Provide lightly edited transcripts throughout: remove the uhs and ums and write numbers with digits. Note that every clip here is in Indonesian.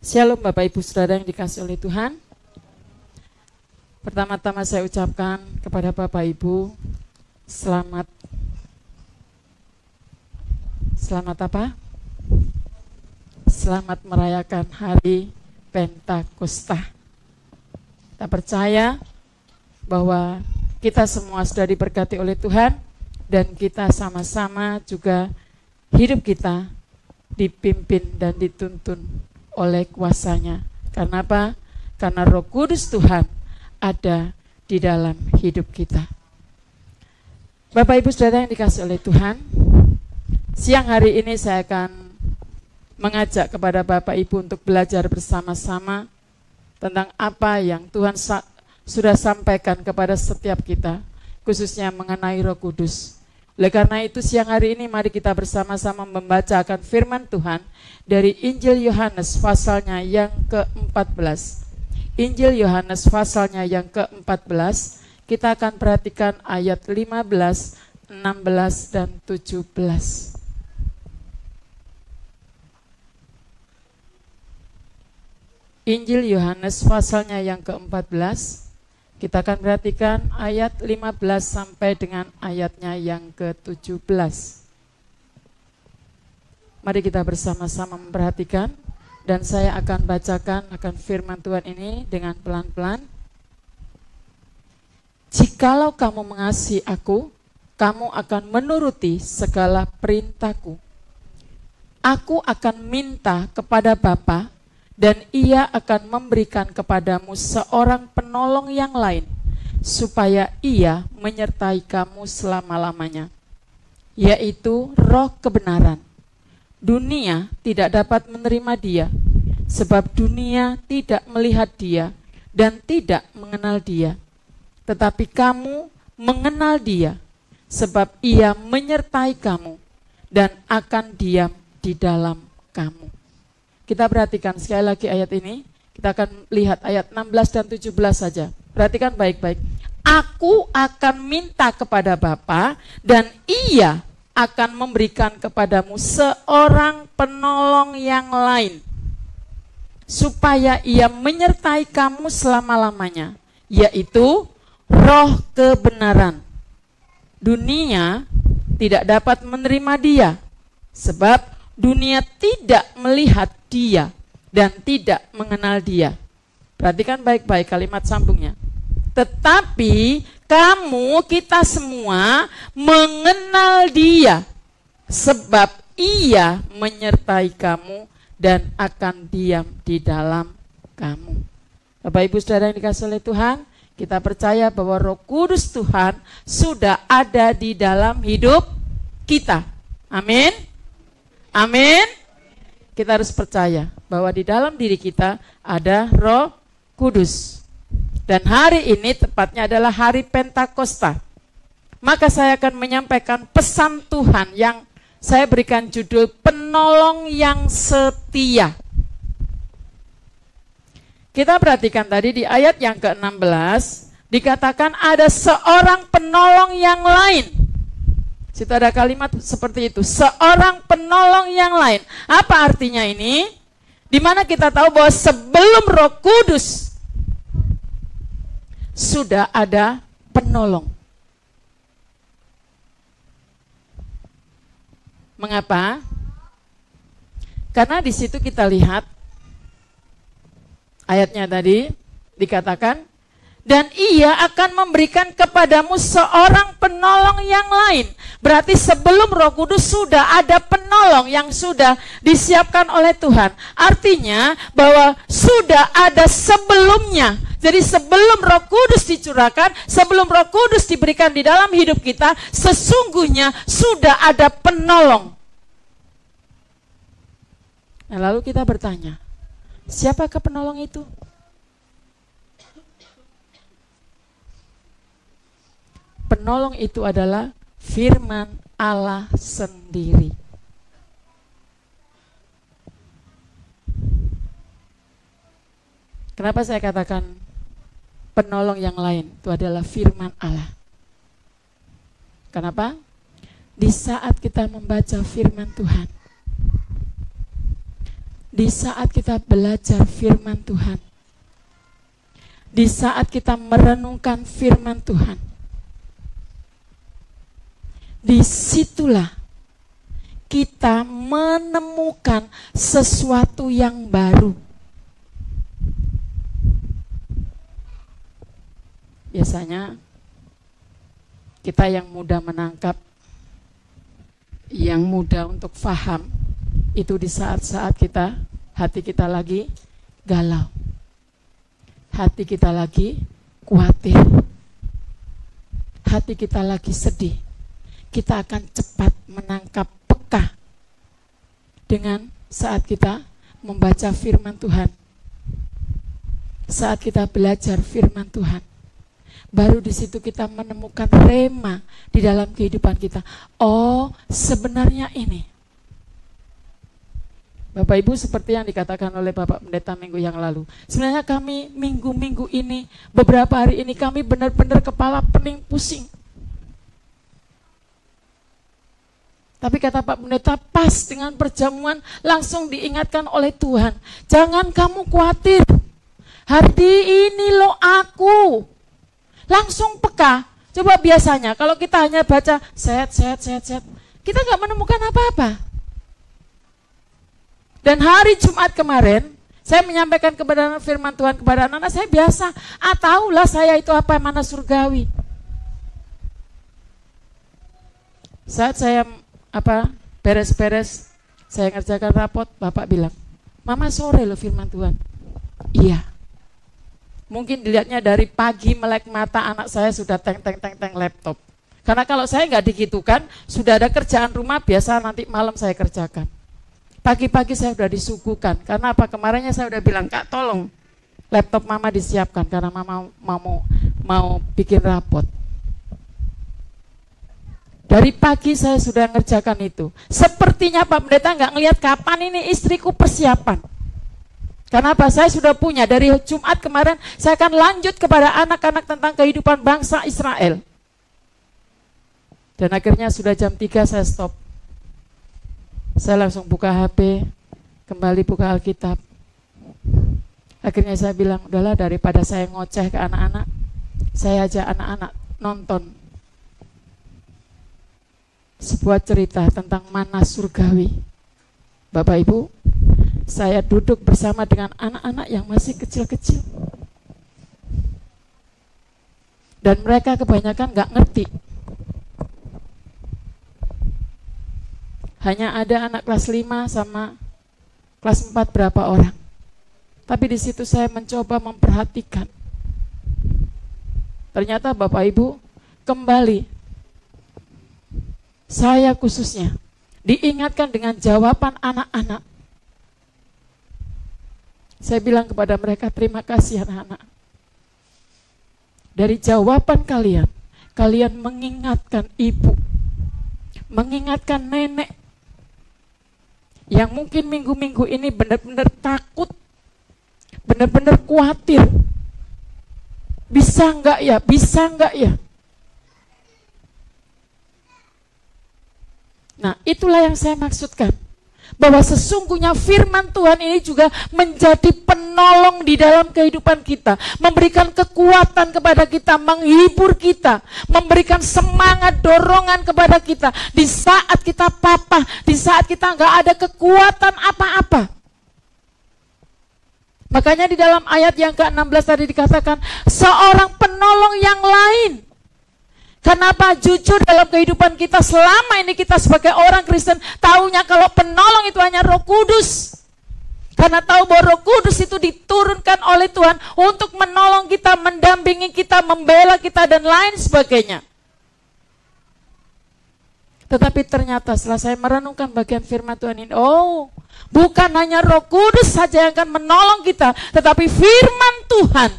Shalom Bapak Ibu Saudara yang dikasihi oleh Tuhan. Pertama-tama saya ucapkan kepada Bapak Ibu selamat apa? Selamat merayakan hari Pentakosta. Kita percaya bahwa kita semua sudah diberkati oleh Tuhan dan kita sama-sama juga hidup kita dipimpin dan dituntun oleh kuasanya. Karena apa? Karena Roh Kudus Tuhan ada di dalam hidup kita. Bapak Ibu Saudara yang dikasihi oleh Tuhan, siang hari ini saya akan mengajak kepada Bapak Ibu untuk belajar bersama-sama tentang apa yang Tuhan sudah sampaikan kepada setiap kita, khususnya mengenai Roh Kudus. Oleh karena itu siang hari ini mari kita bersama-sama membacakan firman Tuhan dari Injil Yohanes pasalnya yang ke-14. Injil Yohanes pasalnya yang ke-14, kita akan perhatikan ayat 15, 16, dan 17. Injil Yohanes pasalnya yang ke-14, kita akan perhatikan ayat 15 sampai dengan ayatnya yang ke-17. Mari kita bersama-sama memperhatikan dan saya akan bacakan akan firman Tuhan ini dengan pelan-pelan. Jikalau kamu mengasihi aku, kamu akan menuruti segala perintahku. Aku akan minta kepada Bapa, dan ia akan memberikan kepadamu seorang penolong yang lain, supaya ia menyertai kamu selama-lamanya, yaitu Roh kebenaran. Dunia tidak dapat menerima dia, sebab dunia tidak melihat dia dan tidak mengenal dia. Tetapi kamu mengenal dia, sebab ia menyertai kamu dan akan diam di dalam kamu. Kita perhatikan sekali lagi ayat ini. Kita akan lihat ayat 16 dan 17 saja. Perhatikan baik-baik. Aku akan minta kepada Bapa dan ia akan memberikan kepadamu seorang penolong yang lain, supaya ia menyertai kamu selama-lamanya, yaitu Roh kebenaran. Dunia tidak dapat menerima dia, sebab dunia tidak melihat dia dan tidak mengenal dia. Perhatikan baik-baik kalimat sambungnya. Tetapi kamu, kita semua mengenal dia, sebab ia menyertai kamu dan akan diam di dalam kamu. Bapak Ibu Saudara yang dikasihi oleh Tuhan, kita percaya bahwa Roh Kudus Tuhan sudah ada di dalam hidup kita. Amin. Amin. Kita harus percaya bahwa di dalam diri kita ada Roh Kudus. Dan hari ini tepatnya adalah hari Pentakosta. Maka saya akan menyampaikan pesan Tuhan yang saya berikan judul Penolong yang Setia. Kita perhatikan tadi di ayat yang ke-16 dikatakan ada seorang penolong yang lain. Situ ada kalimat seperti itu, seorang penolong yang lain. Apa artinya ini? Dimana kita tahu bahwa sebelum Roh Kudus sudah ada penolong. Mengapa? Karena di situ kita lihat ayatnya tadi dikatakan, dan ia akan memberikan kepadamu seorang penolong yang lain. Berarti sebelum Roh Kudus sudah ada penolong yang sudah disiapkan oleh Tuhan. Artinya bahwa sudah ada sebelumnya. Jadi sebelum Roh Kudus dicurahkan, sebelum Roh Kudus diberikan di dalam hidup kita, sesungguhnya sudah ada penolong. Nah, lalu kita bertanya, siapakah penolong itu? Penolong itu adalah firman Allah sendiri. Kenapa saya katakan penolong yang lain? Itu adalah firman Allah. Kenapa? Di saat kita membaca firman Tuhan, di saat kita belajar firman Tuhan, di saat kita merenungkan firman Tuhan, disitulah kita menemukan sesuatu yang baru. Biasanya kita yang mudah menangkap, yang mudah untuk paham, itu di saat-saat hati kita lagi galau, hati kita lagi khawatir, hati kita lagi sedih. Kita akan cepat menangkap peka dengan saat kita membaca firman Tuhan, saat kita belajar firman Tuhan. Baru di situ kita menemukan rema di dalam kehidupan kita. Oh, sebenarnya ini. Bapak Ibu, seperti yang dikatakan oleh Bapak Pendeta minggu yang lalu. Sebenarnya kami minggu-minggu ini, beberapa hari ini kami benar-benar kepala pening pusing. Tapi kata Pak Pendeta, pas dengan perjamuan langsung diingatkan oleh Tuhan. Jangan kamu khawatir. Hari ini loh aku. Langsung peka. Coba biasanya kalau kita hanya baca set, kita nggak menemukan apa-apa. Dan hari Jumat kemarin, saya menyampaikan kebenaran firman Tuhan kepada anak-anak saya biasa. Tahulah saya itu apa mana surgawi. Saat saya beres-beres, saya ngerjakan rapot, Bapak bilang, Mama sore loh firman Tuhan. Iya. Mungkin dilihatnya dari pagi melek mata anak saya sudah teng laptop. Karena kalau saya nggak digitukan, sudah ada kerjaan rumah biasa nanti malam saya kerjakan. Pagi-pagi saya sudah disuguhkan. Karena apa? Kemarinnya saya udah bilang, Kak tolong laptop Mama disiapkan karena Mama mau bikin rapot. Dari pagi saya sudah ngerjakan itu. Sepertinya Pak Pendeta nggak ngelihat kapan ini istriku persiapan. Karena apa? Saya sudah punya dari Jumat kemarin, saya akan lanjut kepada anak-anak tentang kehidupan bangsa Israel. Dan akhirnya sudah jam 3 saya stop. Saya langsung buka HP, kembali buka Alkitab. Akhirnya saya bilang, udahlah daripada saya ngoceh ke anak-anak, saya ajak anak-anak nonton sebuah cerita tentang manna surgawi. Bapak Ibu, saya duduk bersama dengan anak-anak yang masih kecil-kecil. Dan mereka kebanyakan gak ngerti. Hanya ada anak kelas 5 sama kelas 4 berapa orang. Tapi di situ saya mencoba memperhatikan. Ternyata Bapak Ibu, kembali saya khususnya diingatkan dengan jawaban anak-anak. Saya bilang kepada mereka, terima kasih anak-anak. Dari jawaban kalian, kalian mengingatkan ibu, mengingatkan nenek, yang mungkin minggu-minggu ini benar-benar takut, benar-benar khawatir. Bisa enggak ya? Bisa enggak ya? Nah, itulah yang saya maksudkan. Bahwa sesungguhnya firman Tuhan ini juga menjadi penolong di dalam kehidupan kita. Memberikan kekuatan kepada kita, menghibur kita. Memberikan semangat, dorongan kepada kita. Di saat kita papa, di saat kita nggak ada kekuatan apa-apa. Makanya di dalam ayat yang ke-16 tadi dikatakan, seorang penolong yang lain. Kenapa? Jujur dalam kehidupan kita selama ini kita sebagai orang Kristen taunya kalau penolong itu hanya Roh Kudus. Karena tahu bahwa Roh Kudus itu diturunkan oleh Tuhan untuk menolong kita, mendampingi kita, membela kita dan lain sebagainya. Tetapi ternyata setelah saya merenungkan bagian firman Tuhan ini, oh, bukan hanya Roh Kudus saja yang akan menolong kita, tetapi firman Tuhan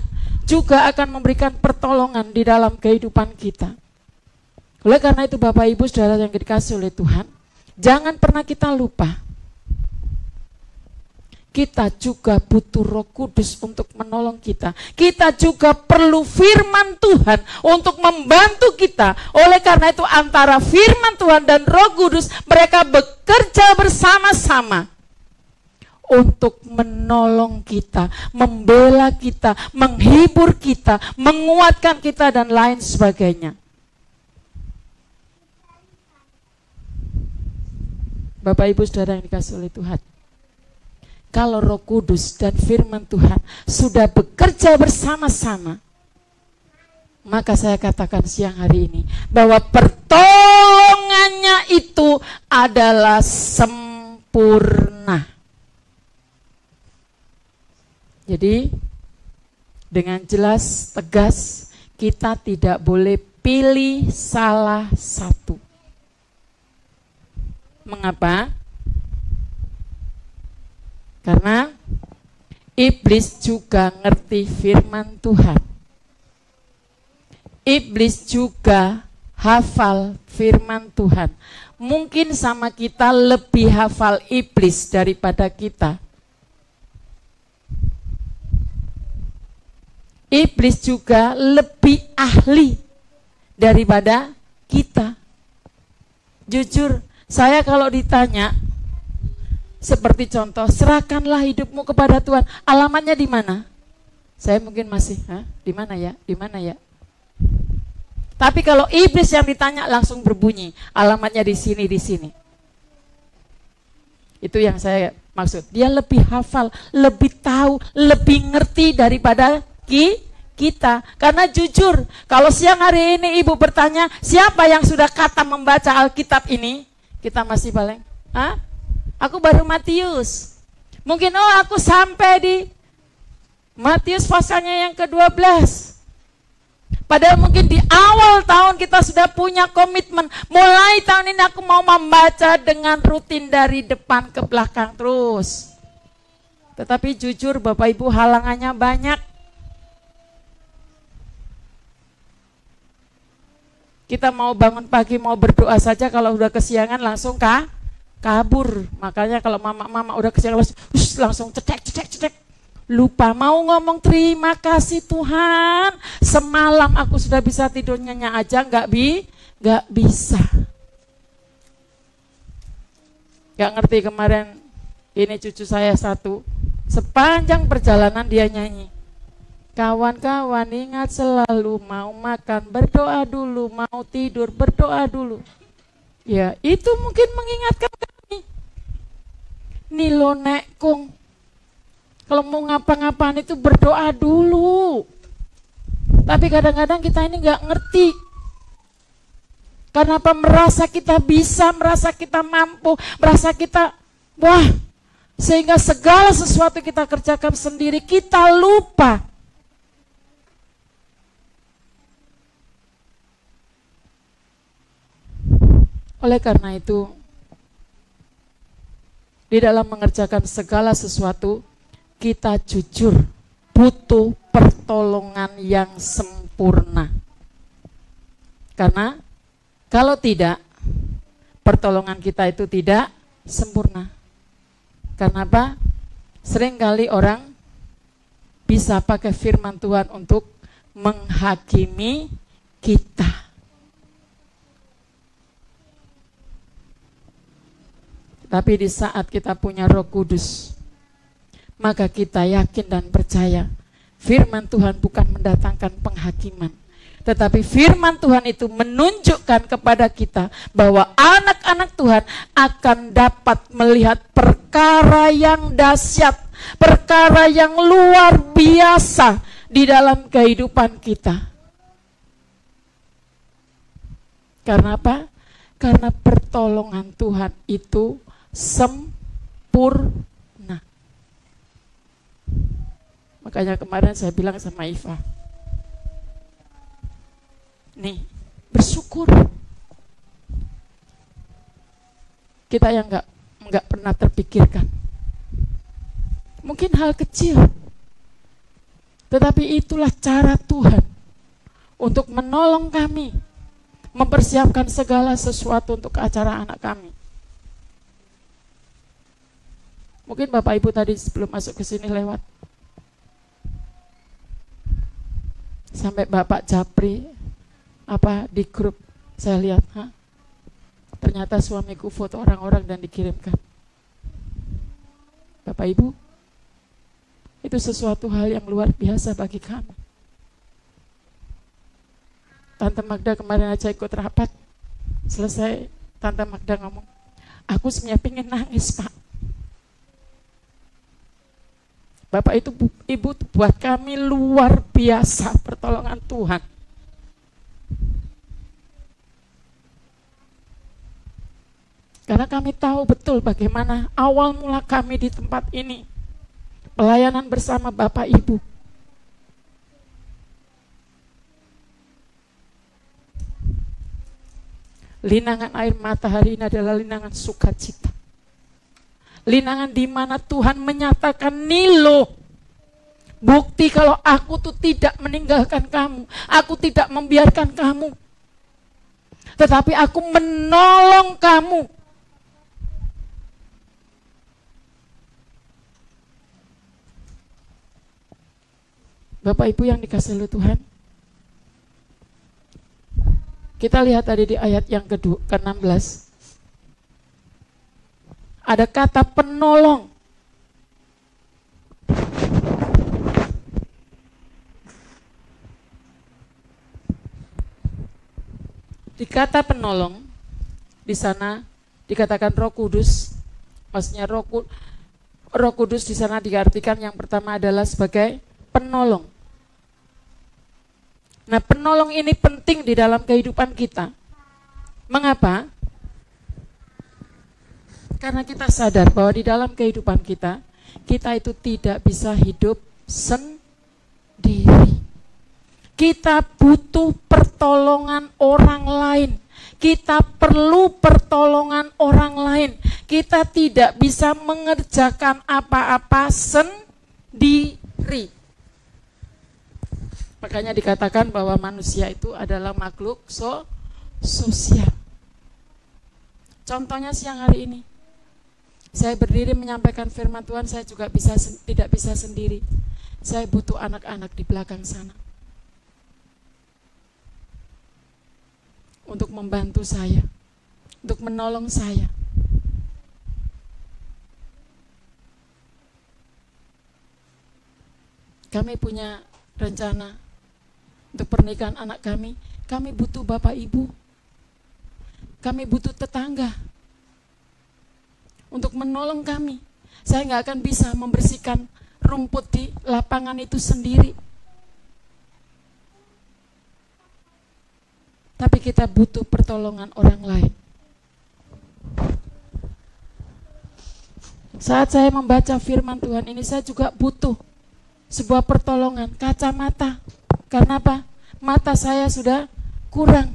juga akan memberikan pertolongan di dalam kehidupan kita. Oleh karena itu Bapak Ibu Saudara yang dikasihi oleh Tuhan, jangan pernah kita lupa. Kita juga butuh Roh Kudus untuk menolong kita. Kita juga perlu firman Tuhan untuk membantu kita. Oleh karena itu antara firman Tuhan dan Roh Kudus mereka bekerja bersama-sama untuk menolong kita, membela kita, menghibur kita, menguatkan kita, dan lain sebagainya. Bapak Ibu Saudara yang dikasihi oleh Tuhan, kalau Roh Kudus dan firman Tuhan sudah bekerja bersama-sama, maka saya katakan siang hari ini bahwa pertolongannya itu adalah sempurna. Jadi dengan jelas, tegas, kita tidak boleh pilih salah satu. Mengapa? Karena iblis juga ngerti firman Tuhan. Iblis juga hafal firman Tuhan. Mungkin sama kita lebih hafal iblis daripada kita. Iblis juga lebih ahli daripada kita. Jujur, saya kalau ditanya, seperti contoh, serahkanlah hidupmu kepada Tuhan. Alamatnya di mana? Saya mungkin masih, di mana ya? Di mana ya? Tapi kalau iblis yang ditanya langsung berbunyi, alamatnya di sini, di sini. Itu yang saya maksud. Dia lebih hafal, lebih tahu, lebih ngerti daripada kita. Karena jujur, kalau siang hari ini ibu bertanya, siapa yang sudah kata membaca Alkitab ini? Kita masih paling, aku baru Matius. Mungkin, aku sampai di Matius pasalnya yang ke-12. Padahal mungkin di awal tahun kita sudah punya komitmen, mulai tahun ini aku mau membaca dengan rutin dari depan ke belakang terus. Tetapi jujur Bapak Ibu, halangannya banyak. Kita mau bangun pagi, mau berdoa saja, kalau udah kesiangan langsung kabur. Makanya kalau mama udah kesiangan langsung cetek. Lupa mau ngomong terima kasih Tuhan. Semalam aku sudah bisa tidur nyenyak aja, nggak bisa. Gak ngerti kemarin ini cucu saya satu, sepanjang perjalanan dia nyanyi. Kawan-kawan ingat selalu, mau makan berdoa dulu, mau tidur berdoa dulu. Ya itu mungkin mengingatkan kami. Nilo nekung, kalau mau ngapa-ngapain itu berdoa dulu. Tapi kadang-kadang kita ini gak ngerti. Kenapa merasa kita bisa, merasa kita mampu, merasa kita sehingga segala sesuatu kita kerjakan sendiri, kita lupa. Oleh karena itu, di dalam mengerjakan segala sesuatu, kita jujur butuh pertolongan yang sempurna. Karena kalau tidak, pertolongan kita itu tidak sempurna. Karena apa? Seringkali orang bisa pakai firman Tuhan untuk menghakimi kita. Tapi di saat kita punya Roh Kudus, maka kita yakin dan percaya firman Tuhan bukan mendatangkan penghakiman, tetapi firman Tuhan itu menunjukkan kepada kita bahwa anak-anak Tuhan akan dapat melihat perkara yang dahsyat, perkara yang luar biasa di dalam kehidupan kita. Karena apa? Karena pertolongan Tuhan itu sempurna. Makanya kemarin saya bilang sama Iva, nih, bersyukur. Kita yang nggak pernah terpikirkan. Mungkin hal kecil, tetapi itulah cara Tuhan untuk menolong kami, mempersiapkan segala sesuatu untuk acara anak kami. Mungkin Bapak Ibu tadi sebelum masuk ke sini lewat, sampai Bapak Japri di grup saya lihat, ternyata suamiku foto orang-orang dan dikirimkan. Bapak Ibu, itu sesuatu hal yang luar biasa bagi kami. Tante Magda kemarin aja ikut rapat, selesai Tante Magda ngomong, aku sebenarnya pengen nangis, Pak. Bapak itu, Ibu, buat kami luar biasa pertolongan Tuhan. Karena kami tahu betul bagaimana awal mula kami di tempat ini. Pelayanan bersama Bapak Ibu. Linangan air mata hari ini adalah linangan sukacita. Linangan di mana Tuhan menyatakan, Nilo, bukti kalau aku tuh tidak meninggalkan kamu. Aku tidak membiarkan kamu. Tetapi aku menolong kamu. Bapak Ibu yang dikasihi oleh Tuhan, kita lihat tadi di ayat yang ke-16. Ada kata penolong. Di kata penolong, di sana dikatakan Roh Kudus. Maksudnya Roh Kudus di sana diartikan yang pertama adalah sebagai penolong. Nah, penolong ini penting di dalam kehidupan kita. Mengapa? Karena kita sadar bahwa di dalam kehidupan kita, kita itu tidak bisa hidup sendiri. Kita butuh pertolongan orang lain. Kita perlu pertolongan orang lain. Kita tidak bisa mengerjakan apa-apa sendiri. Makanya dikatakan bahwa manusia itu adalah makhluk sosial. Contohnya siang hari ini, saya berdiri menyampaikan firman Tuhan, saya juga tidak bisa sendiri. Saya butuh anak-anak di belakang sana untuk membantu saya, untuk menolong saya. Kami punya rencana untuk pernikahan anak kami. Kami butuh Bapak Ibu. Kami butuh tetangga untuk menolong kami. Saya nggak akan bisa membersihkan rumput di lapangan itu sendiri. Tapi kita butuh pertolongan orang lain. Saat saya membaca firman Tuhan ini, saya juga butuh sebuah pertolongan, kacamata. Karena apa? Mata saya sudah kurang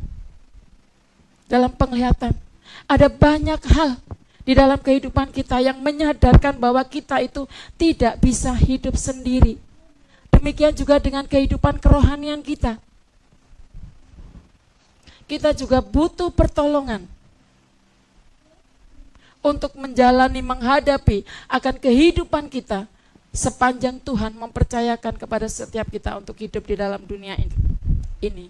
dalam penglihatan. Ada banyak hal di dalam kehidupan kita yang menyadarkan bahwa kita itu tidak bisa hidup sendiri. Demikian juga dengan kehidupan kerohanian kita. Kita juga butuh pertolongan untuk menjalani, menghadapi akan kehidupan kita sepanjang Tuhan mempercayakan kepada setiap kita untuk hidup di dalam dunia ini.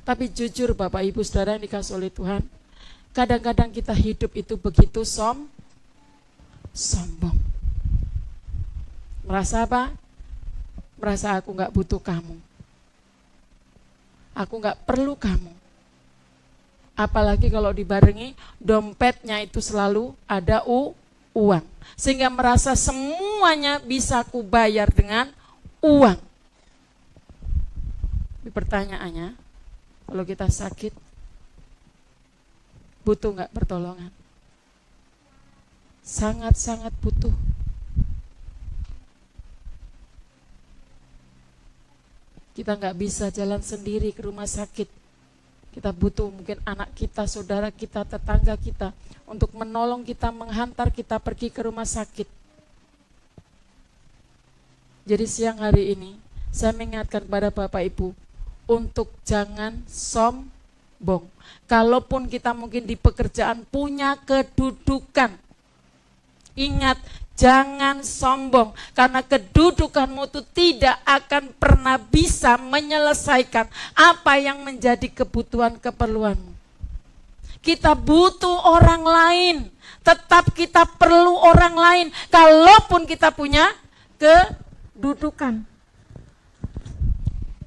Tapi jujur Bapak Ibu Saudara yang dikasihi oleh Tuhan, kadang-kadang kita hidup itu begitu sombong. Merasa apa? Merasa aku gak butuh kamu. Aku gak perlu kamu. Apalagi kalau dibarengi dompetnya itu selalu ada uang. Sehingga merasa semuanya bisa aku bayar dengan uang. Pertanyaannya, kalau kita sakit, butuh gak pertolongan? Sangat-sangat butuh. Kita gak bisa jalan sendiri ke rumah sakit. Kita butuh mungkin anak kita, saudara kita, tetangga kita untuk menolong kita, menghantar kita pergi ke rumah sakit. Jadi siang hari ini saya mengingatkan kepada Bapak Ibu untuk jangan sombong. Kalaupun kita mungkin di pekerjaan punya kedudukan, ingat, jangan sombong, karena kedudukanmu itu tidak akan pernah bisa menyelesaikan apa yang menjadi kebutuhan keperluanmu. kita butuh orang lain. Tetap kita perlu orang lain. Kalaupun kita punya kedudukan.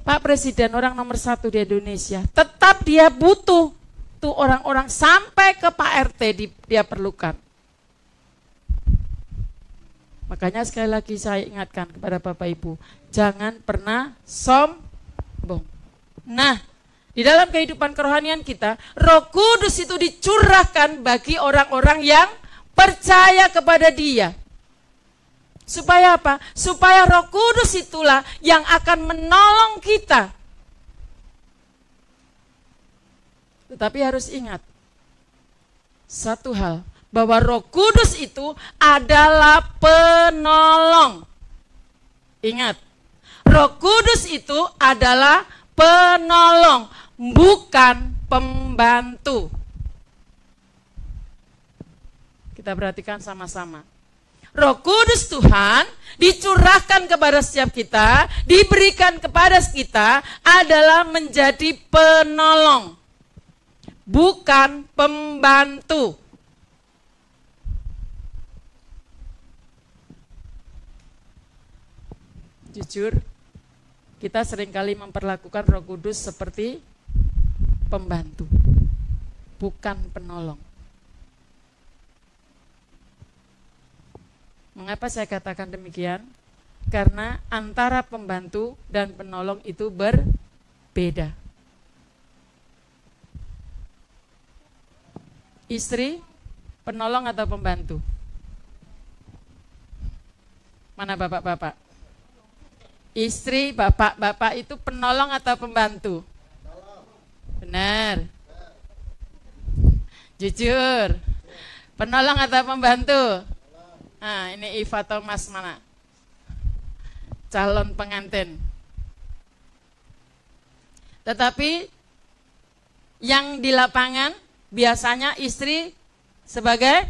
Pak Presiden orang nomor 1 di Indonesia, tetap dia butuh tuh orang-orang sampai ke Pak RT dia perlukan. Makanya sekali lagi saya ingatkan kepada Bapak Ibu, jangan pernah sombong. Nah, di dalam kehidupan kerohanian kita, Roh Kudus itu dicurahkan bagi orang-orang yang percaya kepada Dia. Supaya apa? Supaya Roh Kudus itulah yang akan menolong kita. Tetapi harus ingat satu hal, bahwa Roh Kudus itu adalah penolong. Ingat, Roh Kudus itu adalah penolong, bukan pembantu. Kita perhatikan sama-sama. Roh Kudus Tuhan dicurahkan kepada setiap kita, diberikan kepada kita adalah menjadi penolong, bukan pembantu. Jujur, kita seringkali memperlakukan Roh Kudus seperti pembantu, bukan penolong. Mengapa saya katakan demikian? Karena antara pembantu dan penolong itu berbeda. Istri, penolong atau pembantu? Mana bapak-bapak? Istri, bapak-bapak itu penolong atau pembantu? Benar. Jujur. Penolong atau pembantu? Nah, ini Iva Thomas mana? Calon pengantin. Tetapi yang di lapangan biasanya istri sebagai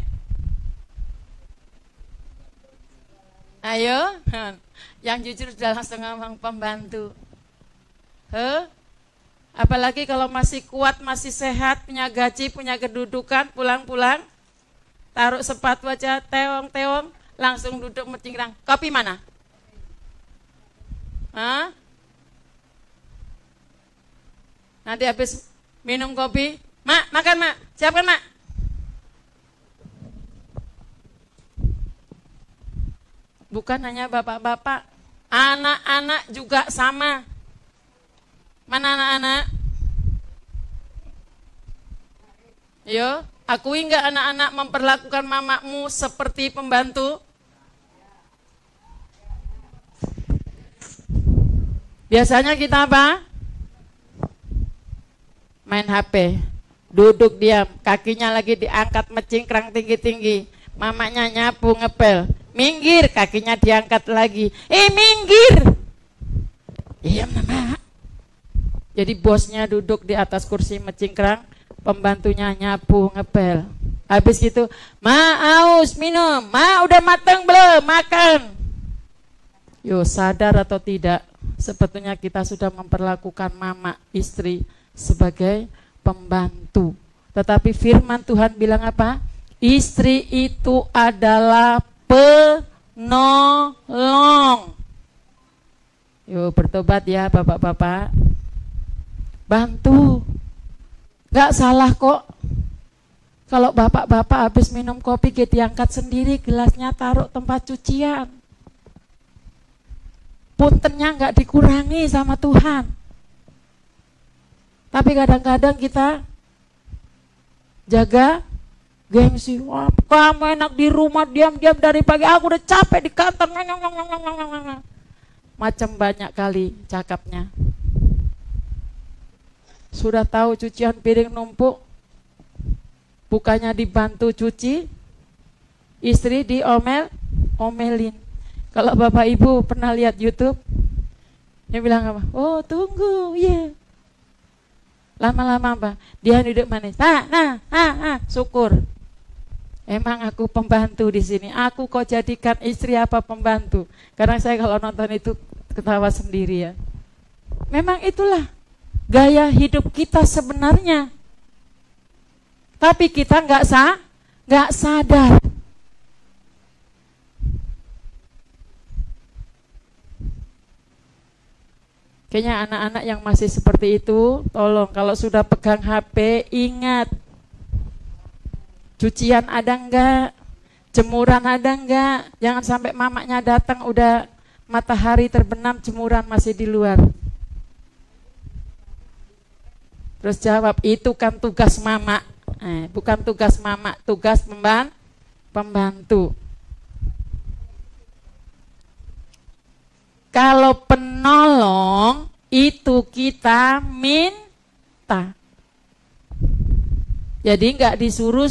ayo, yang jujur sudah langsung ngomong pembantu. Apalagi kalau masih kuat, masih sehat, punya gaji, punya kedudukan, pulang-pulang taruh sepatu aja, teong-teong, langsung duduk mencingkrang. Kopi mana? Hah? Nanti habis minum kopi, Mak, makan Mak, siapkan Mak. Bukan hanya bapak-bapak, anak-anak juga sama. Mana anak-anak? Yo. Akui enggak anak-anak memperlakukan mamamu seperti pembantu? Biasanya kita apa? Main HP, duduk diam, kakinya lagi diangkat mecingkrang tinggi-tinggi. Mamanya nyapu ngepel, minggir, kakinya diangkat lagi. Minggir. Iya mama. Jadi bosnya duduk di atas kursi mecingkrang, pembantunya nyapu ngepel. Habis gitu, Ma aus minum, Ma udah mateng belum makan. Yo, sadar atau tidak, sebetulnya kita sudah memperlakukan mama istri sebagai pembantu. Tetapi firman Tuhan bilang apa? Istri itu adalah penolong. Yo, bertobat ya bapak-bapak. Bantu. Gak salah kok. Kalau bapak-bapak habis minum kopi diangkat sendiri, gelasnya taruh tempat cucian. Puntennya gak dikurangi sama Tuhan. Tapi kadang-kadang kita jaga gengsi. Wah, kamu enak di rumah diam-diam dari pagi, aku udah capek di kantor. Macam banyak kali cakapnya. Sudah tahu cucian piring numpuk, bukannya dibantu cuci, istri omelin. Kalau bapak ibu pernah lihat YouTube, dia bilang apa? Oh tunggu, ya. Yeah. Lama-lama apa? Dia duduk manis. Syukur. Emang aku pembantu di sini. Aku kok jadikan istri apa pembantu? Karena saya kalau nonton itu ketawa sendiri ya. Memang itulah gaya hidup kita sebenarnya. Tapi kita nggak sadar. Kayaknya anak-anak yang masih seperti itu, tolong kalau sudah pegang HP, ingat. Cucian ada enggak? Jemuran ada enggak? Jangan sampai mamanya datang udah matahari terbenam, jemuran masih di luar. Terus jawab, itu kan tugas mama. Bukan tugas mama, tugas pembantu. Kalau penolong itu kita minta. Jadi enggak disuruh.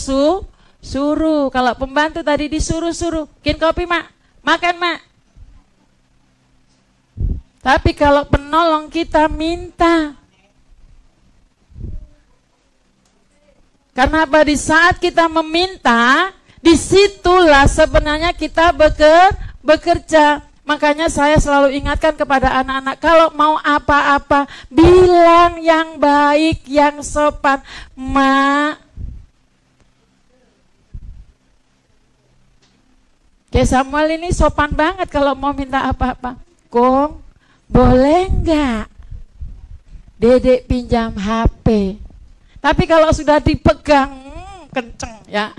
Kalau pembantu tadi disuruh. Bikin kopi, Mak. Makan, Mak. Tapi kalau penolong kita minta. Karena di saat kita meminta, disitulah sebenarnya kita bekerja. Makanya saya selalu ingatkan kepada anak-anak, kalau mau apa-apa, bilang yang baik, yang sopan. Mak. Kayak Samuel ini sopan banget kalau mau minta apa-apa. Kong, boleh enggak Dedek pinjam HP? Tapi kalau sudah dipegang, kenceng ya.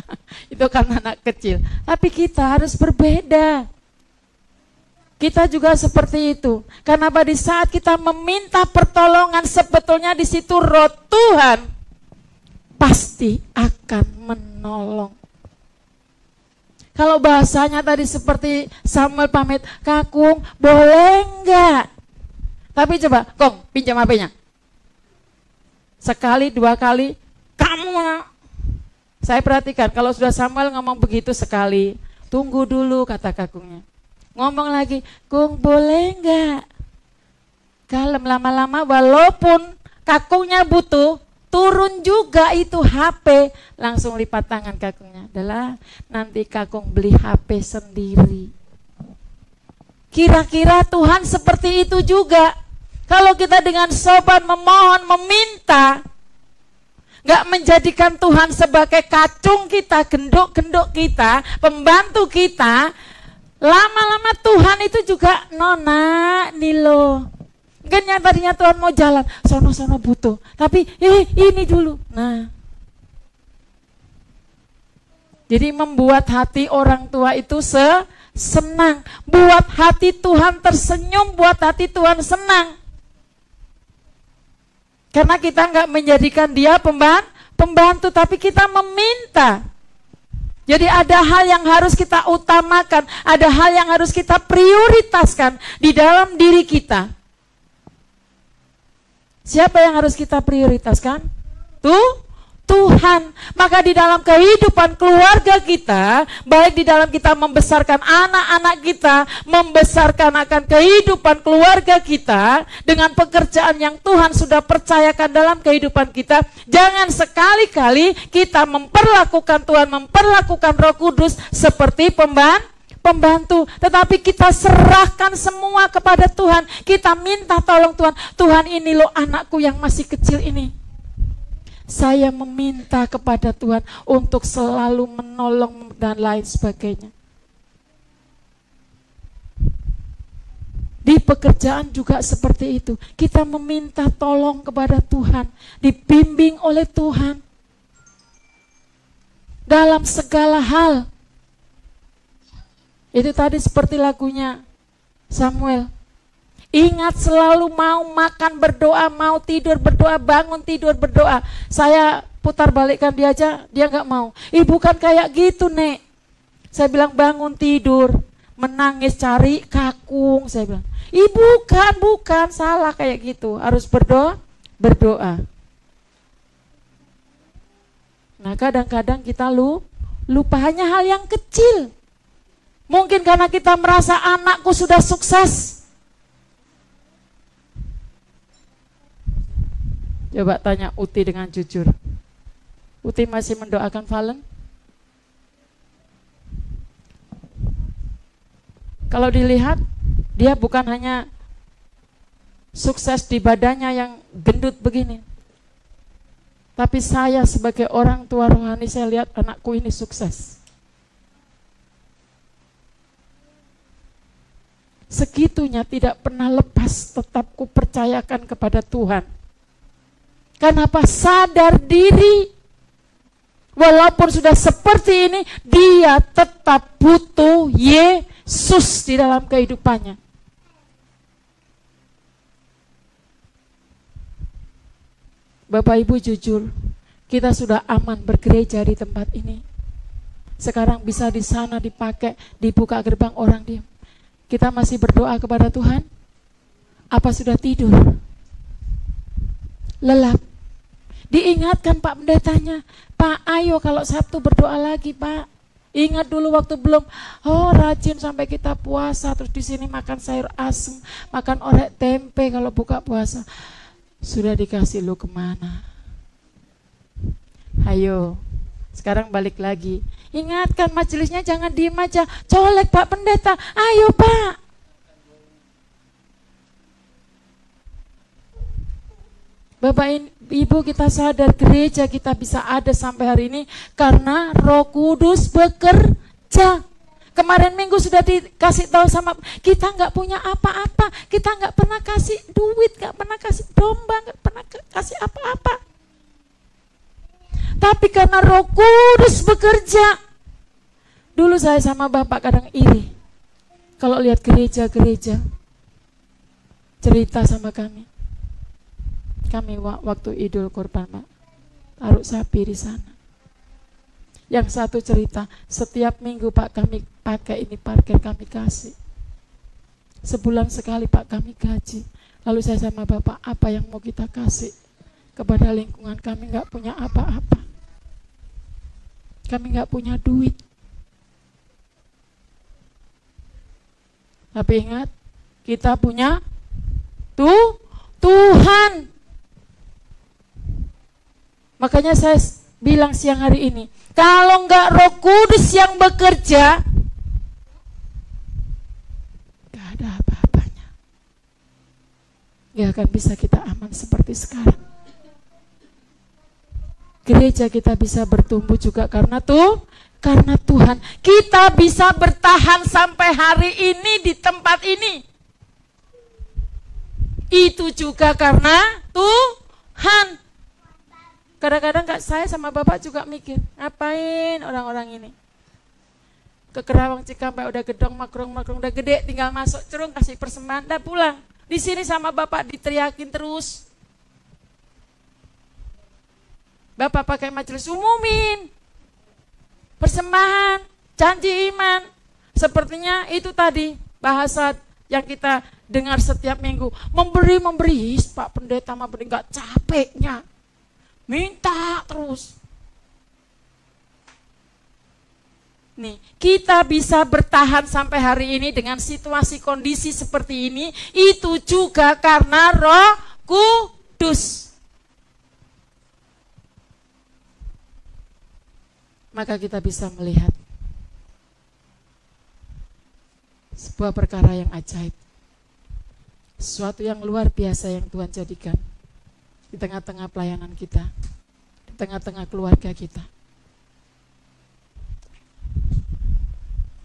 Itu kan anak kecil. Tapi kita harus berbeda. Kita juga seperti itu. Karena pada saat kita meminta pertolongan, sebetulnya di situ roh Tuhan pasti akan menolong. Kalau bahasanya tadi seperti Samuel pamit, Kakung boleh enggak? Tapi coba, Kong pinjam HP-nya. Sekali, 2 kali, kamu. Saya perhatikan kalau sudah Samuel ngomong begitu sekali, tunggu dulu kata kakungnya. Ngomong lagi, Kung boleh enggak? Kalem, lama-lama walaupun kakungnya butuh, turun juga itu HP. Langsung lipat tangan kakungnya. Adalah nanti kakung beli HP sendiri. Kira-kira Tuhan seperti itu juga. Kalau kita dengan sopan memohon, meminta, gak menjadikan Tuhan sebagai kacung kita, genduk-genduk kita, pembantu kita, lama-lama Tuhan itu juga, Nona, Nilo. Kan yang tadinya Tuhan mau jalan, sono-sono butuh. Tapi ini dulu. Nah, jadi membuat hati orang tua itu senang. Buat hati Tuhan tersenyum, buat hati Tuhan senang. Karena kita nggak menjadikan dia pembantu, tapi kita meminta. Jadi ada hal yang harus kita utamakan, ada hal yang harus kita prioritaskan di dalam diri kita. Siapa yang harus kita prioritaskan? Tuhan. Maka di dalam kehidupan keluarga kita, baik di dalam kita membesarkan anak-anak kita, membesarkan akan kehidupan keluarga kita, dengan pekerjaan yang Tuhan sudah percayakan dalam kehidupan kita, jangan sekali-kali kita memperlakukan Tuhan, memperlakukan Roh Kudus seperti pembantu, tetapi kita serahkan semua kepada Tuhan. Kita minta tolong Tuhan, Tuhan ini loh anakku yang masih kecil ini. Saya meminta kepada Tuhan untuk selalu menolong dan lain sebagainya. Di pekerjaan juga seperti itu. Kita meminta tolong kepada Tuhan, dibimbing oleh Tuhan dalam segala hal. Itu tadi seperti lagunya Samuel. Ingat selalu mau makan berdoa, mau tidur berdoa, bangun tidur berdoa. Saya putar balikkan dia aja, dia gak mau. Bukan kayak gitu, Nek. Saya bilang bangun tidur, menangis cari kakung. Saya bilang, bukan, salah kayak gitu. Harus berdoa. Nah kadang-kadang kita lupa hanya hal yang kecil. Mungkin karena kita merasa anakku sudah sukses. Coba tanya Uti dengan jujur. Uti masih mendoakan Valen? Kalau dilihat, dia bukan hanya sukses di badannya yang gendut begini. Tapi saya sebagai orang tua rohani, saya lihat anakku ini sukses. Segitunya tidak pernah lepas, tetap kupercayakan kepada Tuhan. Kenapa? Sadar diri. Walaupun sudah seperti ini, dia tetap butuh Yesus di dalam kehidupannya. Bapak Ibu jujur, kita sudah aman bergereja di tempat ini. Sekarang bisa di sana dipakai, dibuka gerbang, orang diam. Kita masih berdoa kepada Tuhan? Apa sudah tidur? Lelap. Diingatkan Pak Pendetanya, Pak ayo kalau Sabtu berdoa lagi Pak. Ingat dulu waktu belum, rajin sampai kita puasa, terus di sini makan sayur asem, makan orek tempe kalau buka puasa. Sudah dikasih lu kemana? Ayo, sekarang balik lagi. Ingatkan majelisnya jangan diem aja. Colek Pak Pendeta, ayo Pak. Bapak Ibu, kita sadar gereja kita bisa ada sampai hari ini karena Roh Kudus bekerja. Kemarin minggu sudah dikasih tahu sama kita, nggak punya apa-apa, kita nggak pernah kasih duit, nggak pernah kasih domba, nggak pernah kasih apa-apa. Tapi karena Roh Kudus bekerja, dulu saya sama Bapak kadang iri kalau lihat gereja-gereja cerita sama kami. Kami waktu Idul Kurban Pak, taruh sapi di sana. Yang satu cerita, setiap minggu Pak kami pakai ini parkir kami kasih. Sebulan sekali Pak kami gaji. Lalu saya sama Bapak, apa yang mau kita kasih kepada lingkungan? Kami nggak punya apa-apa. Kami nggak punya duit. Tapi ingat, kita punya Tuhan. Makanya saya bilang siang hari ini, kalau enggak Roh Kudus yang bekerja, enggak ada apa-apanya. Enggak akan bisa kita aman seperti sekarang. Gereja kita bisa bertumbuh juga karena Tuhan. Kita bisa bertahan sampai hari ini di tempat ini. Itu juga karena Tuhan. Kadang-kadang saya sama Bapak juga mikir, ngapain orang-orang ini? Ke Kerawang Cikampek udah gedong, makrong udah gede, tinggal masuk cerung kasih persembahan, dah pulang. Di sini sama Bapak diteriakin terus. Bapak pakai majelis umumin, persembahan, janji iman. Sepertinya itu tadi bahasa yang kita dengar setiap minggu. Memberi, Pak Pendeta mah nggak capeknya. Minta terus. Nih, kita bisa bertahan sampai hari ini dengan situasi kondisi seperti ini, itu juga karena Roh Kudus. Maka kita bisa melihat sebuah perkara yang ajaib. Sesuatu yang luar biasa yang Tuhan jadikan di tengah-tengah pelayanan kita, di tengah-tengah keluarga kita.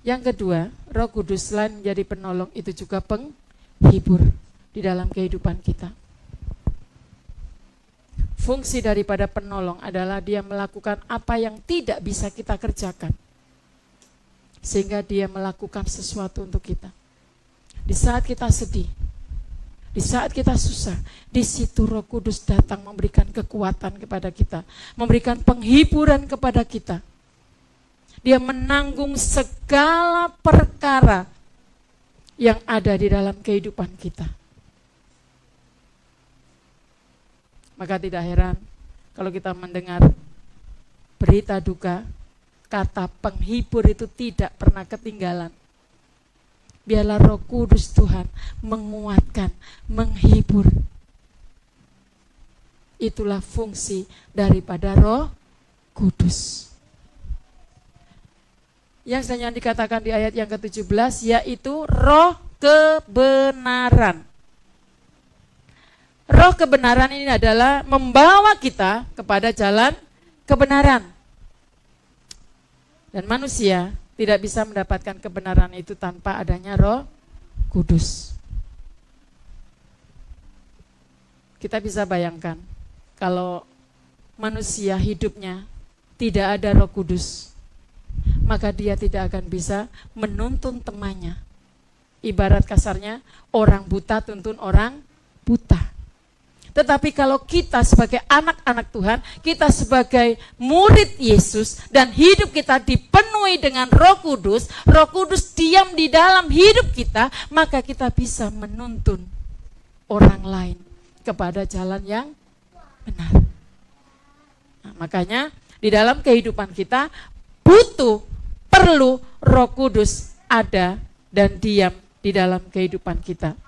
Yang kedua, Roh Kudus selain menjadi penolong, itu juga penghibur di dalam kehidupan kita. Fungsi daripada penolong adalah dia melakukan apa yang tidak bisa kita kerjakan, sehingga dia melakukan sesuatu untuk kita. Di saat kita sedih, di saat kita susah, di situ Roh Kudus datang memberikan kekuatan kepada kita, memberikan penghiburan kepada kita. Dia menanggung segala perkara yang ada di dalam kehidupan kita. Maka tidak heran kalau kita mendengar berita duka, kata penghibur itu tidak pernah ketinggalan. Biarlah Roh Kudus Tuhan menguatkan, menghibur. Itulah fungsi daripada Roh Kudus. Yang selanjutnya dikatakan di ayat yang ke-17, yaitu Roh kebenaran. roh kebenaran ini adalah membawa kita kepada jalan kebenaran. Dan manusia tidak bisa mendapatkan kebenaran itu tanpa adanya Roh Kudus. Kita bisa bayangkan kalau manusia hidupnya tidak ada Roh Kudus, maka dia tidak akan bisa menuntun temannya. Ibarat kasarnya, orang buta tuntun orang buta. Tetapi kalau kita sebagai anak-anak Tuhan, kita sebagai murid Yesus, dan hidup kita dipenuhi dengan Roh Kudus diam di dalam hidup kita, maka kita bisa menuntun orang lain kepada jalan yang benar. Nah, makanya di dalam kehidupan kita perlu Roh Kudus ada dan diam di dalam kehidupan kita.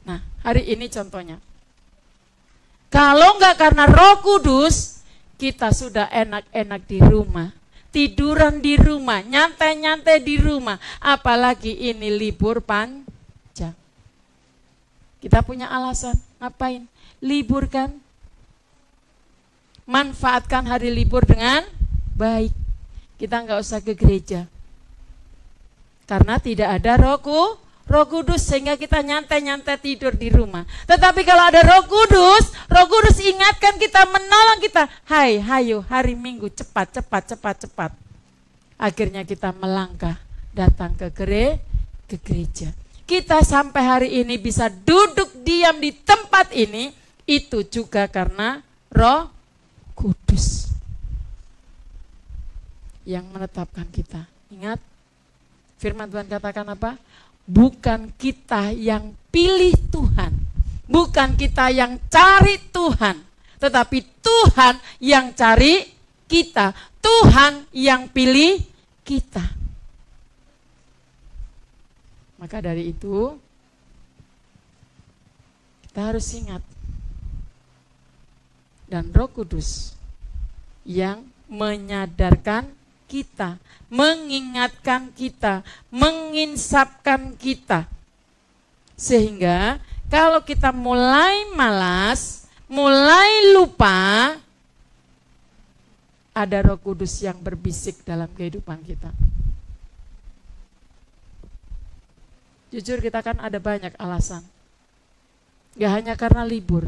Nah, hari ini contohnya. Kalau enggak karena Roh Kudus, kita sudah enak-enak di rumah, tiduran di rumah, nyantai-nyantai di rumah. Apalagi ini libur panjang. Kita punya alasan, ngapain? Libur kan? Manfaatkan hari libur dengan baik. Kita enggak usah ke gereja. Karena tidak ada Roh Kudus sehingga kita nyantai-nyantai tidur di rumah. Tetapi kalau ada Roh Kudus ingatkan kita, menolong kita. Hayo hari Minggu cepat. Akhirnya kita melangkah datang ke gereja. Kita sampai hari ini bisa duduk diam di tempat ini, itu juga karena Roh Kudus yang menetapkan kita. Ingat, firman Tuhan katakan apa? Bukan kita yang pilih Tuhan, bukan kita yang cari Tuhan, tetapi Tuhan yang cari kita, Tuhan yang pilih kita. Maka dari itu kita harus ingat, dan Roh Kudus yang menyadarkan kita, mengingatkan kita, menginsapkan kita. Sehingga kalau kita mulai malas, mulai lupa, ada Roh Kudus yang berbisik dalam kehidupan kita. Jujur kita kan ada banyak alasan. Gak hanya karena libur.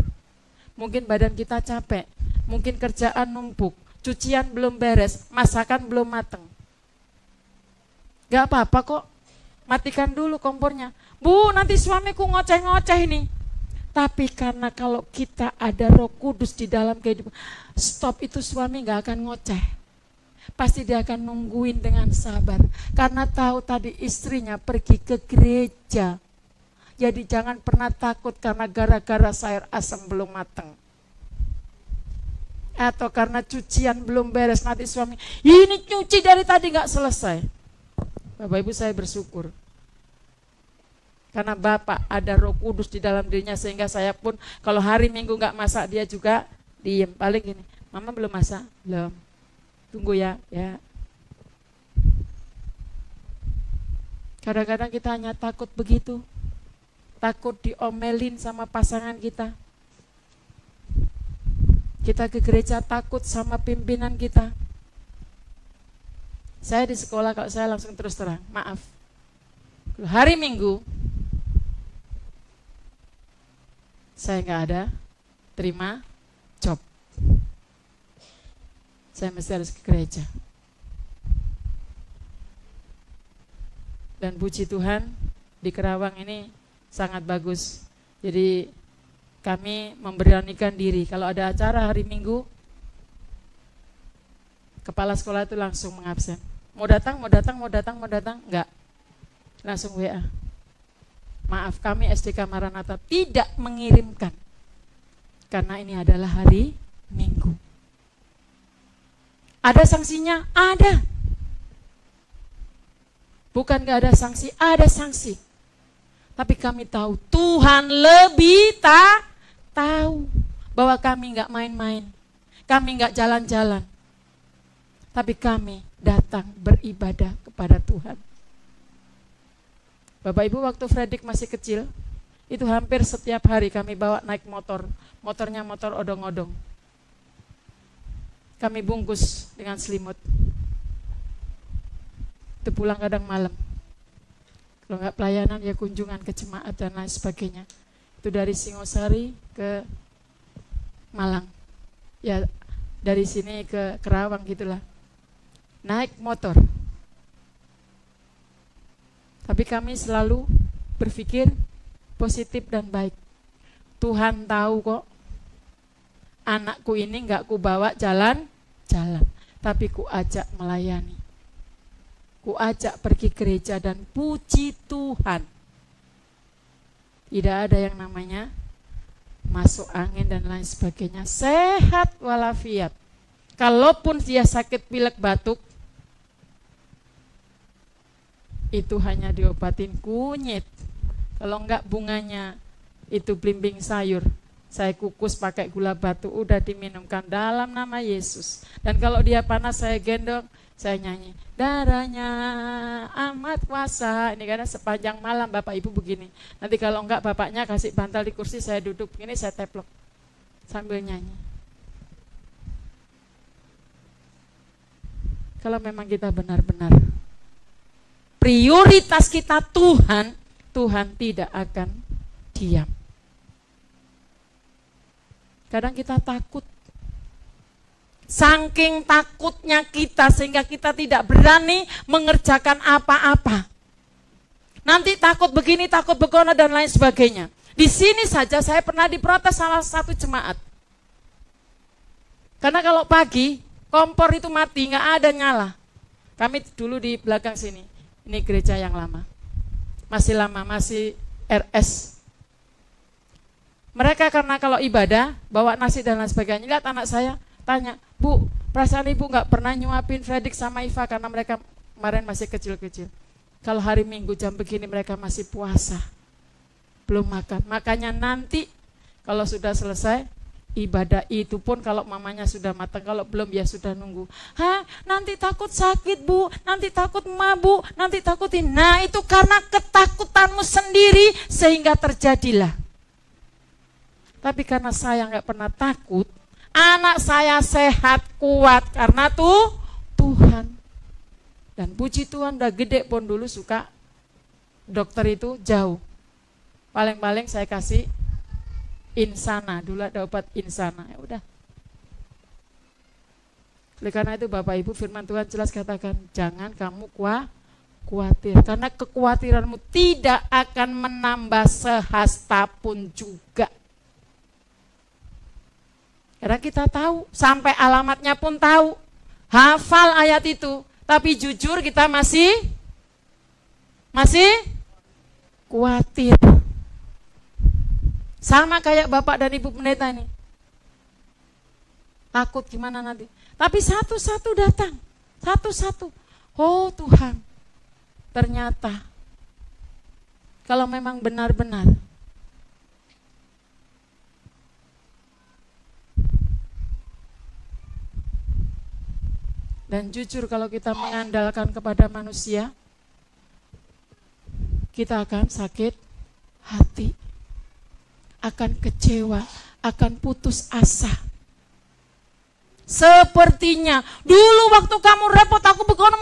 Mungkin badan kita capek, mungkin kerjaan numpuk, cucian belum beres, masakan belum mateng. Gak apa-apa kok, matikan dulu kompornya. Bu, nanti suamiku ngoceh-ngoceh ini. Tapi karena kalau kita ada Roh Kudus di dalam kehidupan, stop, itu suami gak akan ngoceh. Pasti dia akan nungguin dengan sabar. Karena tahu tadi istrinya pergi ke gereja. Jadi jangan pernah takut karena gara-gara sayur asam belum mateng. Atau karena cucian belum beres, nanti suami, ini cuci dari tadi gak selesai. Bapak Ibu, saya bersyukur. Karena Bapak ada Roh Kudus di dalam dirinya, sehingga saya pun kalau hari Minggu gak masak, dia juga diem. Paling gini, Mama belum masak? Belum. Tunggu ya. Kadang-kadang kita hanya takut begitu. Takut diomelin sama pasangan kita. Kita ke gereja takut sama pimpinan kita. Saya di sekolah, kalau saya langsung terus terang, maaf. Hari Minggu, saya nggak ada terima job. Saya mesti harus ke gereja. Dan puji Tuhan, di Kerawang ini sangat bagus. Jadi kami memberanikan diri, kalau ada acara hari Minggu, kepala sekolah itu langsung mengabsen. Mau datang, enggak. Langsung WA. Maaf, kami SDK Maranatha tidak mengirimkan. Karena ini adalah hari Minggu. Ada sanksinya? Ada. Bukan gak ada sanksi, ada sanksi. Tapi kami tahu, Tuhan lebih tahu bahwa kami gak main-main. Kami gak jalan-jalan. Tapi kami datang beribadah kepada Tuhan. Bapak Ibu, waktu Fredrik masih kecil, Itu hampir setiap hari kami bawa naik motor. Motornya motor odong-odong. Kami bungkus dengan selimut. Itu pulang kadang malam. Kalau nggak pelayanan ya kunjungan ke jemaat dan lain sebagainya. Itu dari Singosari ke Malang. Ya dari sini ke Kerawang gitulah. Naik motor. Tapi kami selalu berpikir positif dan baik. Tuhan tahu kok. Anakku ini nggak ku bawa jalan-jalan, tapi ku ajak melayani. Ku ajak pergi gereja dan puji Tuhan. Tidak ada yang namanya masuk angin dan lain sebagainya. Sehat walafiat. Kalaupun dia sakit pilek batuk, itu hanya diobatin kunyit. Kalau enggak bunganya itu belimbing sayur, saya kukus pakai gula batu, udah diminumkan dalam nama Yesus. Dan kalau dia panas saya gendong, saya nyanyi, darahnya amat kuasa. Ini karena sepanjang malam Bapak Ibu begini. Nanti kalau enggak bapaknya kasih bantal di kursi, saya duduk begini, saya teplok sambil nyanyi. Kalau memang kita benar-benar prioritas kita Tuhan, Tuhan tidak akan diam. Kadang kita takut. Saking takutnya kita sehingga kita tidak berani mengerjakan apa-apa. Nanti takut begini, takut begono dan lain sebagainya. Di sini saja saya pernah diprotes salah satu jemaat. Karena kalau pagi kompor itu mati, nggak ada nyala. Kami dulu di belakang sini. Ini gereja yang lama. Masih RS. Mereka karena kalau ibadah bawa nasi dan lain sebagainya. Lihat anak saya tanya, Bu, perasaan ibu nggak pernah nyuapin Fredik sama Iva karena mereka kemarin masih kecil-kecil. Kalau hari Minggu jam begini mereka masih puasa, belum makan. Makanya nanti kalau sudah selesai ibadah itu pun kalau mamanya sudah matang, kalau belum ya sudah nunggu. Nanti takut sakit Bu, nanti takut mabuk, nanti takutin. Nah itu karena ketakutanmu sendiri sehingga terjadilah. Tapi karena saya nggak pernah takut, anak saya sehat, kuat karena Tuhan. Dan puji Tuhan udah gede pun dulu suka dokter itu jauh. Paling-paling saya kasih Insana, dulu ada obat Insana, ya udah. Oleh karena itu Bapak Ibu firman Tuhan jelas katakan, jangan kamu khawatir. Karena kekhawatiranmu tidak akan menambah sehasta pun juga. Karena kita tahu, sampai alamatnya pun tahu. Hafal ayat itu. Tapi jujur kita masih khawatir. Sama kayak Bapak dan Ibu pendeta ini. Takut gimana nanti. Tapi satu-satu datang. Satu-satu. Oh Tuhan. Ternyata. Kalau memang benar-benar. Dan jujur kalau kita mengandalkan kepada manusia, kita akan sakit hati, akan kecewa, akan putus asa. Sepertinya dulu waktu kamu repot aku begono,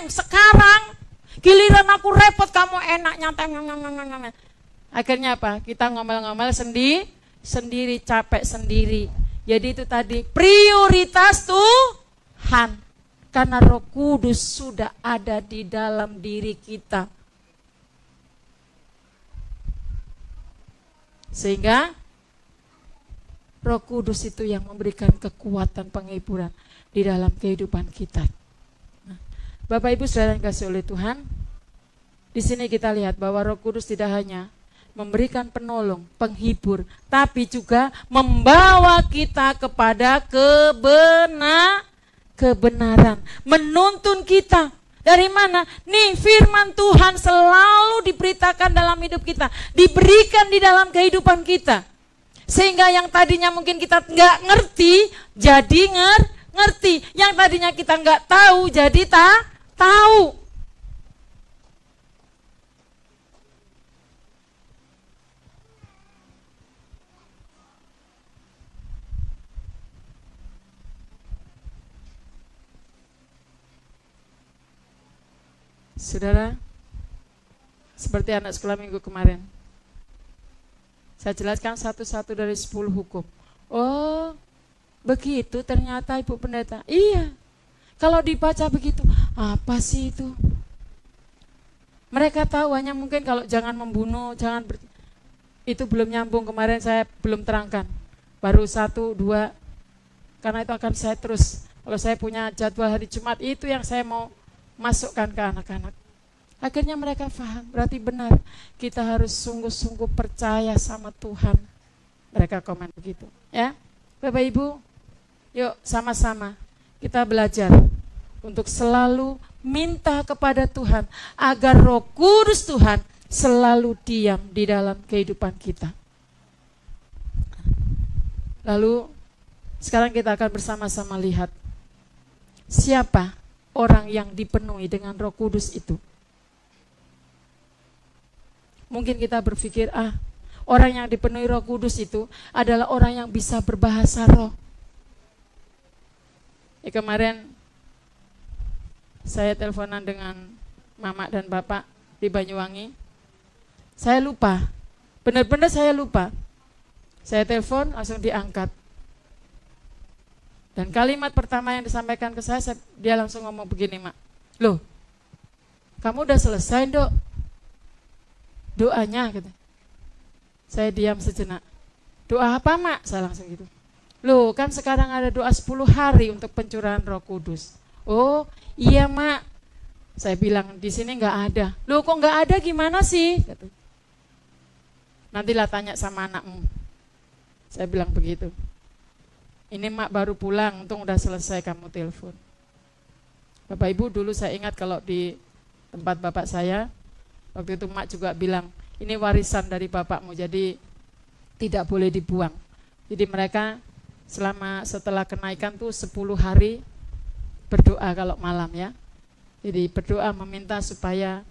sekarang giliran aku repot kamu enak nyantai. Akhirnya apa? Kita ngomel-ngomel sendiri, capek sendiri. Jadi itu tadi prioritas Tuhan. Karena Roh Kudus sudah ada di dalam diri kita. Sehingga Roh Kudus itu yang memberikan kekuatan penghiburan di dalam kehidupan kita. Nah, Bapak Ibu Saudara yang kasih oleh Tuhan, di sini kita lihat bahwa Roh Kudus tidak hanya memberikan penolong, penghibur, tapi juga membawa kita kepada kebenaran, menuntun kita. Dari mana? Nih firman Tuhan selalu diberitakan dalam hidup kita, diberikan di dalam kehidupan kita. Sehingga yang tadinya mungkin kita nggak ngerti, jadi ngerti. Yang tadinya kita nggak tahu, jadi tahu. Saudara, seperti anak sekolah minggu kemarin, saya jelaskan satu-satu dari 10 hukum. Oh, begitu ternyata Ibu Pendeta. Iya, kalau dibaca begitu, apa sih itu? Mereka tahu hanya mungkin kalau jangan membunuh, itu belum nyambung, kemarin saya belum terangkan. Baru 1, 2, karena itu akan saya terus. Kalau saya punya jadwal hari Jumat, itu yang saya mau masukkan ke anak-anak. Akhirnya mereka paham, berarti benar. Kita harus sungguh-sungguh percaya sama Tuhan. Mereka komen begitu. Ya, Bapak Ibu, yuk sama-sama kita belajar untuk selalu minta kepada Tuhan agar Roh Kudus Tuhan selalu diam di dalam kehidupan kita. Lalu sekarang kita akan bersama-sama lihat siapa orang yang dipenuhi dengan Roh Kudus itu. Mungkin kita berpikir, orang yang dipenuhi Roh Kudus itu adalah orang yang bisa berbahasa roh. Kemarin saya teleponan dengan Mama dan Bapak di Banyuwangi. Saya lupa, benar-benar saya lupa. Saya telepon, langsung diangkat. Dan kalimat pertama yang disampaikan ke saya, dia langsung ngomong begini, Mak. Loh, kamu udah selesai, Dok? Doanya, gitu. Saya diam sejenak. Doa apa, Mak? Saya langsung gitu. Loh, kan sekarang ada doa 10 hari untuk pencurahan Roh Kudus. Oh, iya, Mak. Saya bilang, di sini nggak ada. Loh, kok nggak ada, gimana sih? Gitu. Nantilah tanya sama anakmu. Saya bilang begitu. Ini Mak baru pulang, untung udah selesai kamu telepon. Bapak Ibu, dulu saya ingat kalau di tempat bapak saya, waktu itu Mak juga bilang, ini warisan dari bapakmu, jadi tidak boleh dibuang. Jadi mereka setelah kenaikan tuh 10 hari berdoa kalau malam ya. Jadi berdoa meminta supaya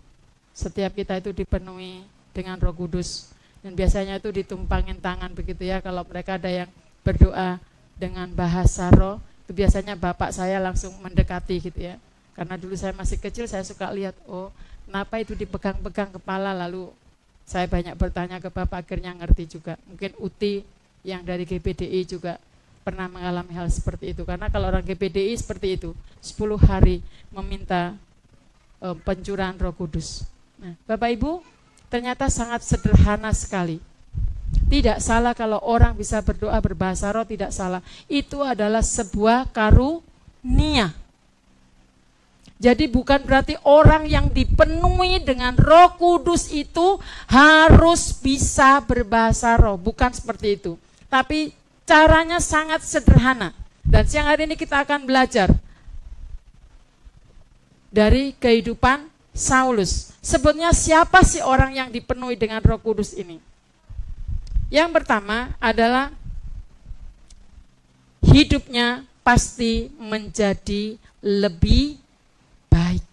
setiap kita itu dipenuhi dengan Roh Kudus. Dan biasanya itu ditumpangin tangan begitu ya, kalau mereka ada yang berdoa dengan bahasa roh, itu biasanya bapak saya langsung mendekati gitu ya. Karena dulu saya masih kecil, saya suka lihat, oh kenapa itu dipegang-pegang kepala, lalu saya banyak bertanya ke bapak, akhirnya ngerti juga. Mungkin Uti yang dari GPDI juga pernah mengalami hal seperti itu. Karena kalau orang GPDI seperti itu, 10 hari meminta pencurahan Roh Kudus. Nah, Bapak Ibu, ternyata sangat sederhana sekali. Tidak salah kalau orang bisa berdoa berbahasa roh, tidak salah. Itu adalah sebuah karunia. Jadi bukan berarti orang yang dipenuhi dengan Roh Kudus itu harus bisa berbahasa roh. Bukan seperti itu. Tapi caranya sangat sederhana. Dan siang hari ini kita akan belajar dari kehidupan Saulus. Sebetulnya siapa sih orang yang dipenuhi dengan Roh Kudus ini? Yang pertama adalah hidupnya pasti menjadi lebih baik.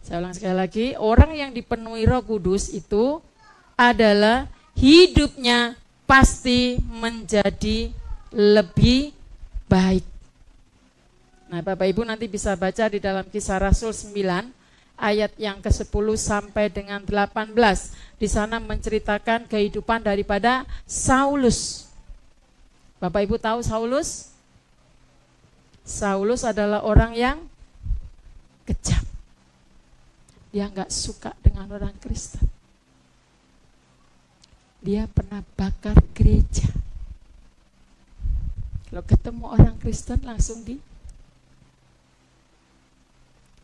Saya ulang sekali lagi, orang yang dipenuhi Roh Kudus itu adalah hidupnya pasti menjadi lebih baik. Nah, Bapak Ibu nanti bisa baca di dalam Kisah Rasul 9 ayat yang ke-10 sampai dengan 18. Di sana menceritakan kehidupan daripada Saulus. Bapak Ibu tahu Saulus? Saulus adalah orang yang kejam. Dia nggak suka dengan orang Kristen. Dia pernah bakar gereja. Kalau ketemu orang Kristen langsung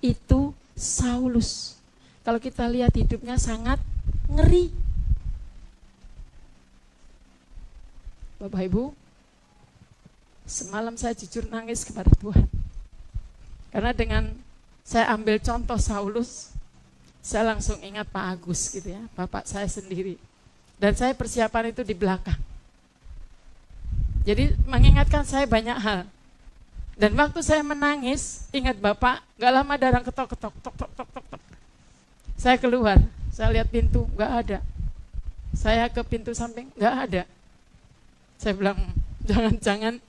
itu Saulus. Kalau kita lihat hidupnya sangat ngeri. Bapak Ibu, semalam saya jujur nangis kepada Tuhan. Karena dengan saya ambil contoh Saulus, saya langsung ingat Pak Agus gitu ya, bapak saya sendiri. Dan saya persiapan itu di belakang. Jadi mengingatkan saya banyak hal. Dan waktu saya menangis, ingat bapak, gak lama darah ketok-ketok, tok. Saya keluar, saya lihat pintu, gak ada. Saya ke pintu samping, gak ada. Saya bilang, jangan-jangan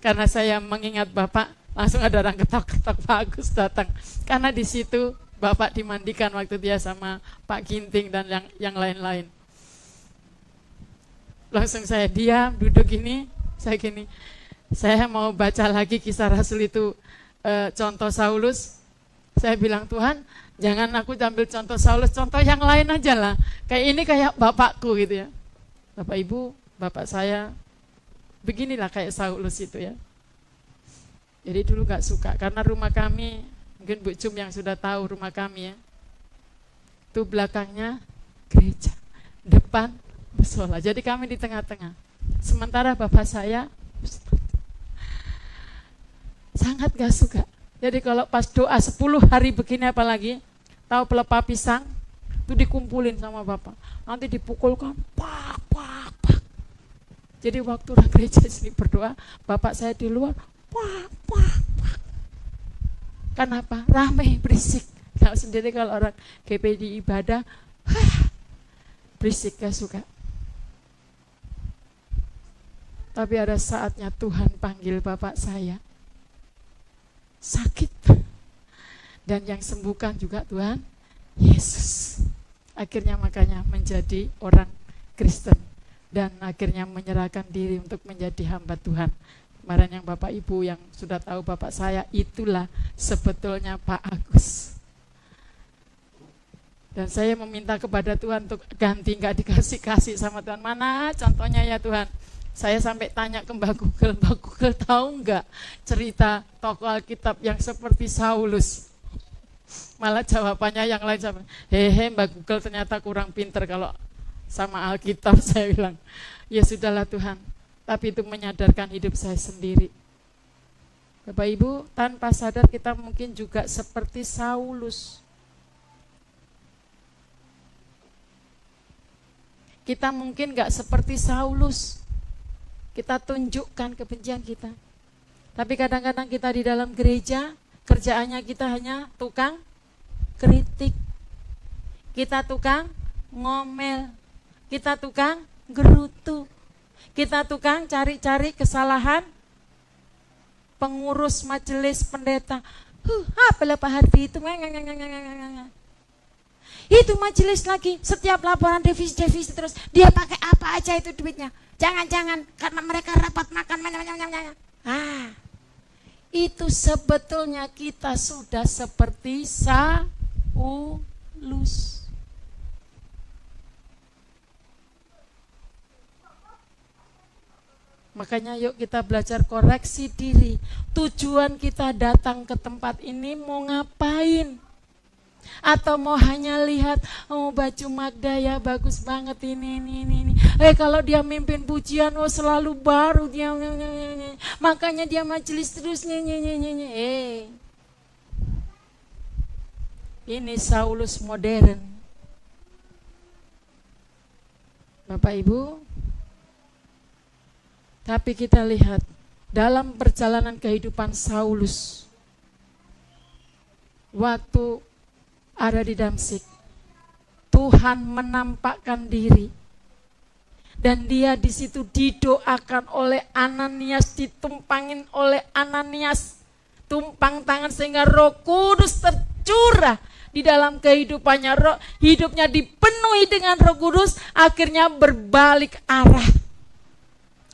karena saya mengingat bapak, Langsung ada orang ketok-ketok, Pak Agus datang. Karena di situ Bapak dimandikan waktu dia sama Pak Ginting dan yang lain-lain. Langsung saya diam, duduk gini, saya gini. Saya mau baca lagi Kisah Rasul itu, contoh Saulus. Saya bilang, Tuhan, jangan aku ambil contoh Saulus, contoh yang lain aja lah. Kayak ini kayak bapakku gitu ya. Bapak Ibu, bapak saya beginilah kayak Saulus itu ya. Jadi dulu gak suka, karena rumah kami, mungkin Bu Cum yang sudah tahu rumah kami ya, itu belakangnya gereja, depan musola. Jadi kami di tengah-tengah. Sementara bapak saya sangat gak suka. Jadi kalau pas doa 10 hari begini apalagi, tahu pelepah pisang, itu dikumpulin sama bapak. Nanti dipukulkan, pak, pak, pak. Jadi waktu orang gereja sini berdoa, bapak saya di luar, wah, wah, wah. Kenapa? Ramai, berisik. Tahu sendiri kalau orang GPD ibadah, berisik, gak suka. Tapi ada saatnya Tuhan panggil bapak saya, sakit. Dan yang sembuhkan juga Tuhan Yesus. Akhirnya makanya menjadi orang Kristen. Dan akhirnya menyerahkan diri untuk menjadi hamba Tuhan. Kemarin yang Bapak Ibu yang sudah tahu bapak saya, itulah sebetulnya Pak Agus. Dan saya meminta kepada Tuhan untuk ganti, gak dikasih-kasih sama Tuhan. Mana contohnya ya Tuhan? Saya sampai tanya ke Mbak Google tahu nggak cerita tokoh Alkitab yang seperti Saulus? Malah jawabannya yang lain sama, hehe Mbak Google ternyata kurang pinter kalau sama Alkitab. Saya bilang, ya sudahlah Tuhan. Tapi itu menyadarkan hidup saya sendiri. Bapak Ibu, tanpa sadar kita mungkin juga seperti Saulus. Kita mungkin nggak seperti Saulus. Kita tunjukkan kebencian kita. Tapi kadang-kadang kita di dalam gereja, kerjaannya kita hanya tukang kritik. Kita tukang ngomel. Kita tukang gerutu. Kita tukang cari-cari kesalahan pengurus majelis pendeta. Apa Hardi itu? Itu majelis lagi, setiap laporan devisi terus. Dia pakai apa aja itu duitnya. Jangan-jangan karena mereka rapat makan. Itu sebetulnya kita sudah seperti Saulus. Makanya yuk kita belajar koreksi diri. Tujuan kita datang ke tempat ini mau ngapain? Atau mau hanya lihat, oh baju Magda ya bagus banget ini. Kalau dia mimpin pujian, oh selalu baru dia, makanya dia majelis terus, Ini Saulus modern. Bapak Ibu, tapi kita lihat dalam perjalanan kehidupan Saulus, waktu ada di Damsik, Tuhan menampakkan diri, dan dia di situ didoakan oleh Ananias, ditumpangin oleh Ananias, tumpang tangan sehingga Roh Kudus tercurah di dalam kehidupannya. Hidupnya dipenuhi dengan Roh Kudus, akhirnya berbalik arah.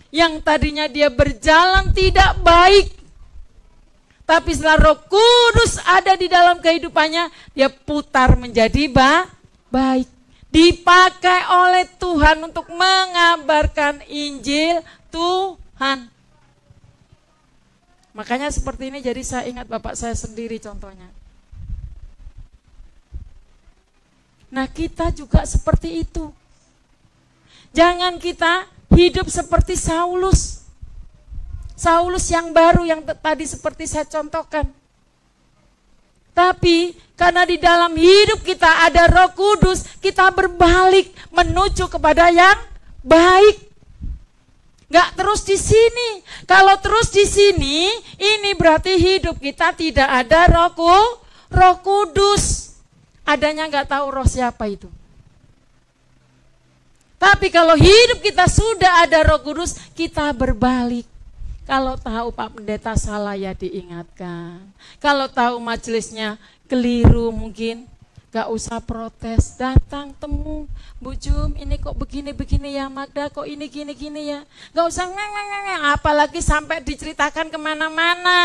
Yang tadinya dia berjalan tidak baik, tapi setelah Roh Kudus ada di dalam kehidupannya, dia putar menjadi baik. Dipakai oleh Tuhan untuk mengabarkan Injil Tuhan. Makanya seperti ini, jadi saya ingat bapak saya sendiri contohnya. Nah kita juga seperti itu. Jangan kita hidup seperti Saulus. Saulus yang baru yang tadi seperti saya contohkan. Tapi karena di dalam hidup kita ada Roh Kudus, kita berbalik menuju kepada yang baik. Gak terus di sini. Kalau terus di sini, ini berarti hidup kita tidak ada Roh Kudus. Adanya gak tahu roh siapa itu. Tapi kalau hidup kita sudah ada Roh Kudus, kita berbalik. Kalau tahu Pak Pendeta salah ya diingatkan. Kalau tahu majelisnya keliru mungkin gak usah protes, datang temu, Bu Jum ini kok begini-begini ya, Magda kok ini gini-gini ya. Gak usah ngeng, apalagi sampai diceritakan kemana-mana.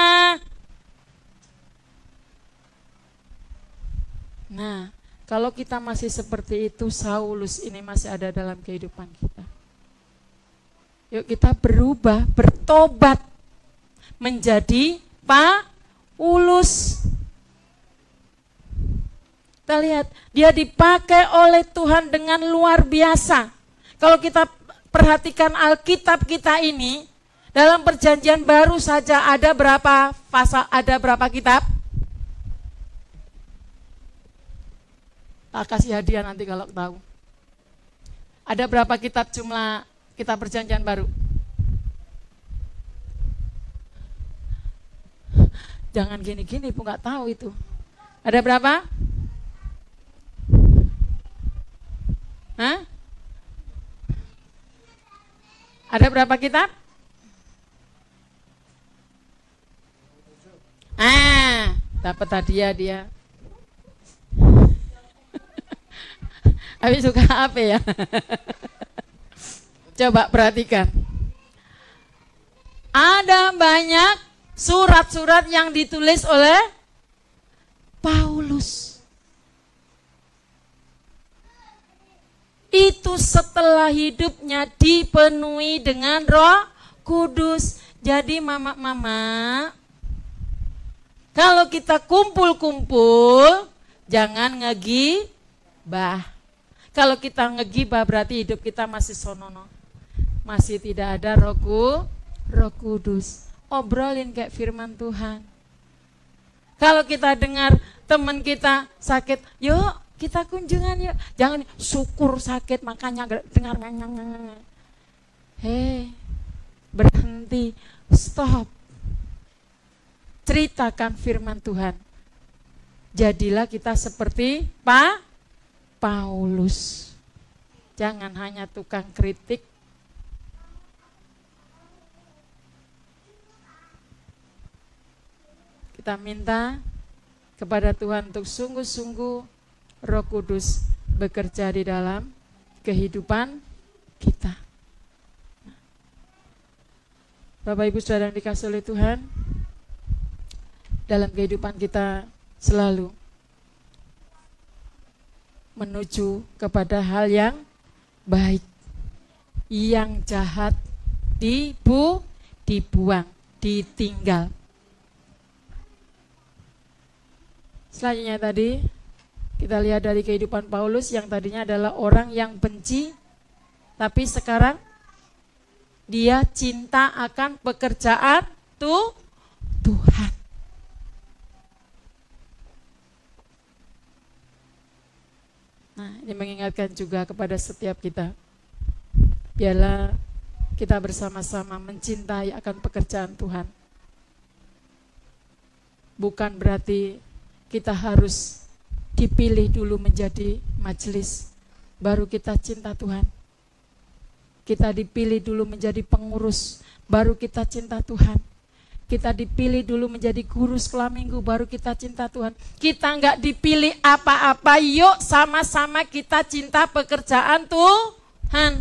Nah, kalau kita masih seperti itu, Saulus ini masih ada dalam kehidupan kita. Yuk kita berubah, bertobat menjadi Paulus. Kita lihat, dia dipakai oleh Tuhan dengan luar biasa. Kalau kita perhatikan Alkitab kita ini, dalam perjanjian baru saja ada berapa pasal, ada berapa kitab? Tak kasih hadiah nanti kalau tahu. Ada berapa kitab jumlah kitab perjanjian baru? Jangan gini-gini, Ibu nggak tahu itu. Ada berapa? Hah? Ada berapa kitab? Dapat hadiah dia. Tapi suka apa ya? Coba perhatikan. Ada banyak surat-surat yang ditulis oleh Paulus. Itu setelah hidupnya dipenuhi dengan Roh Kudus. Jadi mama-mama, kalau kita kumpul-kumpul, jangan ngegibah. Kalau kita ngegibah berarti hidup kita masih sonono. Masih tidak ada Roh Kudus. Obrolin kayak firman Tuhan. Kalau kita dengar teman kita sakit, yuk kita kunjungan yuk. Jangan syukur sakit makanya dengar. Hei, berhenti, stop. Ceritakan firman Tuhan. Jadilah kita seperti Paulus. Jangan hanya tukang kritik. Kita minta kepada Tuhan untuk sungguh-sungguh Roh Kudus bekerja di dalam kehidupan kita. Bapak Ibu Saudara yang dikasihi oleh Tuhan, dalam kehidupan kita selalu menuju kepada hal yang baik. Yang jahat dibuang, ditinggal. Selanjutnya tadi kita lihat dari kehidupan Paulus yang tadinya adalah orang yang benci, tapi sekarang dia cinta akan pekerjaan Tuhan. Nah, ini mengingatkan juga kepada setiap kita. Biarlah kita bersama-sama mencintai akan pekerjaan Tuhan. Bukan berarti kita harus dipilih dulu menjadi majelis, baru kita cinta Tuhan. Kita dipilih dulu menjadi pengurus, baru kita cinta Tuhan. Kita dipilih dulu menjadi guru sekolah minggu, baru kita cinta Tuhan. Kita enggak dipilih apa-apa, yuk sama-sama kita cinta pekerjaan Tuhan.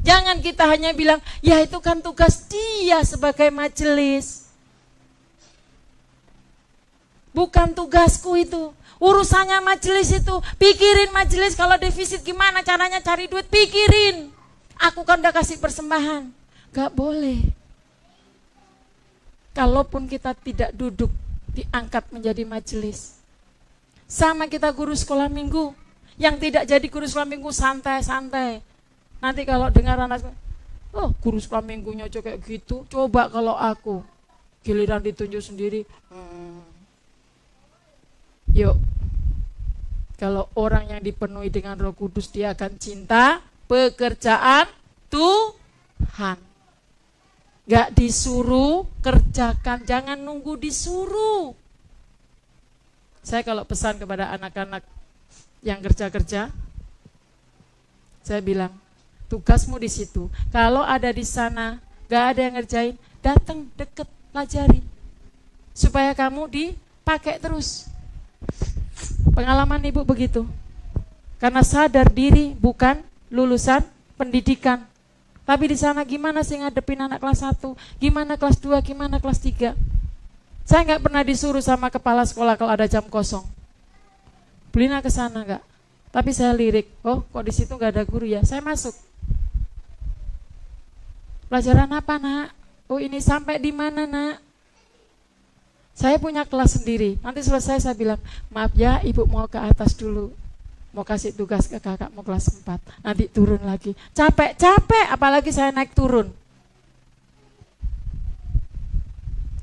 Jangan kita hanya bilang, ya itu kan tugas dia sebagai majelis. Bukan tugasku itu. Urusannya majelis itu. Pikirin majelis kalau defisit gimana caranya cari duit, pikirin. Aku kan udah kasih persembahan. Gak boleh. Kalaupun kita tidak duduk diangkat menjadi majelis. Sama kita guru sekolah minggu. Yang tidak jadi guru sekolah minggu santai-santai. Nanti kalau dengar anak, oh guru sekolah minggunya kayak gitu. Coba kalau aku giliran ditunjuk sendiri. Yuk. Kalau orang yang dipenuhi dengan Roh Kudus, dia akan cinta pekerjaan Tuhan. Gak disuruh, kerjakan. Jangan nunggu disuruh. Saya kalau pesan kepada anak-anak yang kerja-kerja, saya bilang, tugasmu di situ. Kalau ada di sana, gak ada yang ngerjain, datang deket, pelajari. Supaya kamu dipakai terus. Pengalaman ibu begitu. Karena sadar diri bukan lulusan pendidikan. Tapi di sana gimana sih ngadepin anak kelas 1, gimana kelas 2, gimana kelas 3. Saya nggak pernah disuruh sama kepala sekolah kalau ada jam kosong. Belina ke sana nggak. Tapi saya lirik, oh kok di situ nggak ada guru ya, saya masuk. Pelajaran apa nak? Oh ini sampai di mana nak? Saya punya kelas sendiri. Nanti selesai saya bilang, maaf ya ibu mau ke atas dulu. Mau kasih tugas ke kakak, mau kelas 4. Nanti turun lagi. Capek, apalagi saya naik turun.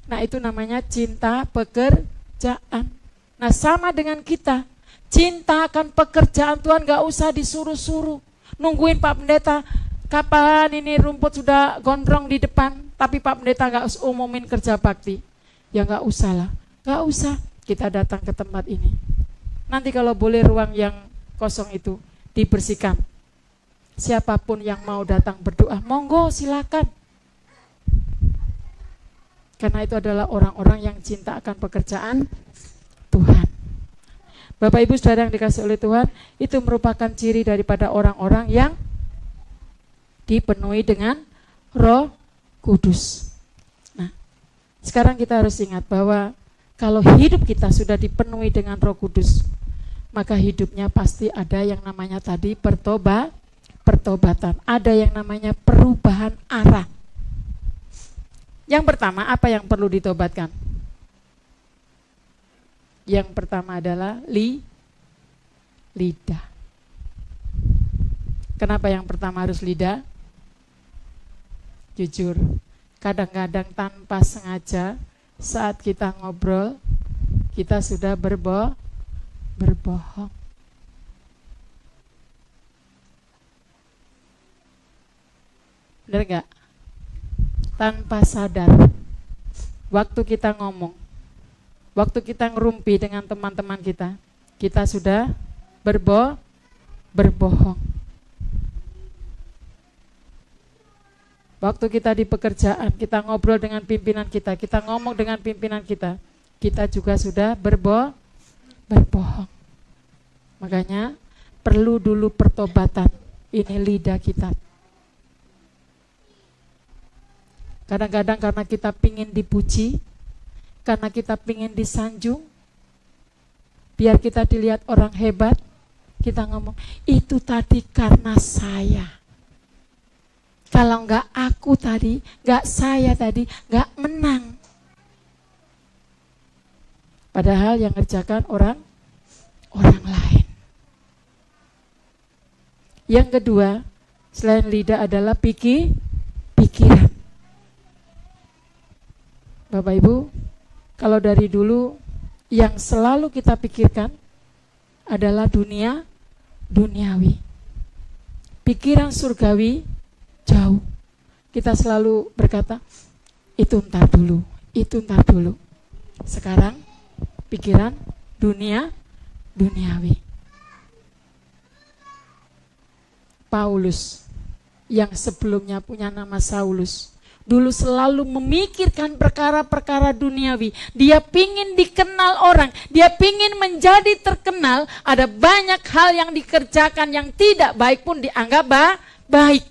Nah itu namanya cinta pekerjaan. Nah sama dengan kita. Cinta akan pekerjaan Tuhan gak usah disuruh-suruh. Nungguin Pak Pendeta, kapan ini rumput sudah gondrong di depan. Tapi Pak Pendeta gak umumin kerja bakti. Ya gak usah lah. Gak usah kita datang ke tempat ini. Nanti kalau boleh ruang yang kosong itu dibersihkan. Siapapun yang mau datang berdoa, monggo silakan. Karena itu adalah orang-orang yang cinta akan pekerjaan Tuhan. Bapak Ibu Saudara yang dikasihi oleh Tuhan, itu merupakan ciri daripada orang-orang yang dipenuhi dengan Roh Kudus. Nah, sekarang kita harus ingat bahwa kalau hidup kita sudah dipenuhi dengan Roh Kudus, maka hidupnya pasti ada yang namanya tadi pertobatan. Ada yang namanya perubahan arah. Yang pertama, apa yang perlu ditobatkan? Yang pertama adalah lidah. Kenapa yang pertama harus lidah? Jujur, kadang-kadang tanpa sengaja saat kita ngobrol, kita sudah berbohong. Benar gak? Tanpa sadar, waktu kita ngomong, waktu kita ngerumpi dengan teman-teman kita, kita sudah berbohong. Waktu kita di pekerjaan, kita ngobrol dengan pimpinan kita ngomong dengan pimpinan kita juga sudah berbohong. Makanya perlu dulu pertobatan. Ini lidah kita. Kadang-kadang karena kita pingin dipuji, karena kita pingin disanjung, biar kita dilihat orang hebat, kita ngomong, itu tadi karena saya. Kalau enggak aku tadi, enggak saya tadi, enggak menang. Padahal yang ngerjakan orang lain. Yang kedua, selain lidah adalah pikiran. Bapak Ibu, kalau dari dulu yang selalu kita pikirkan adalah duniawi. Pikiran surgawi jauh. Kita selalu berkata, itu ntar dulu. Sekarang pikiran duniawi. Paulus yang sebelumnya punya nama Saulus, dulu selalu memikirkan perkara-perkara duniawi. Dia pingin dikenal orang, dia pingin menjadi terkenal. Ada banyak hal yang dikerjakan yang tidak baik pun dianggap baik.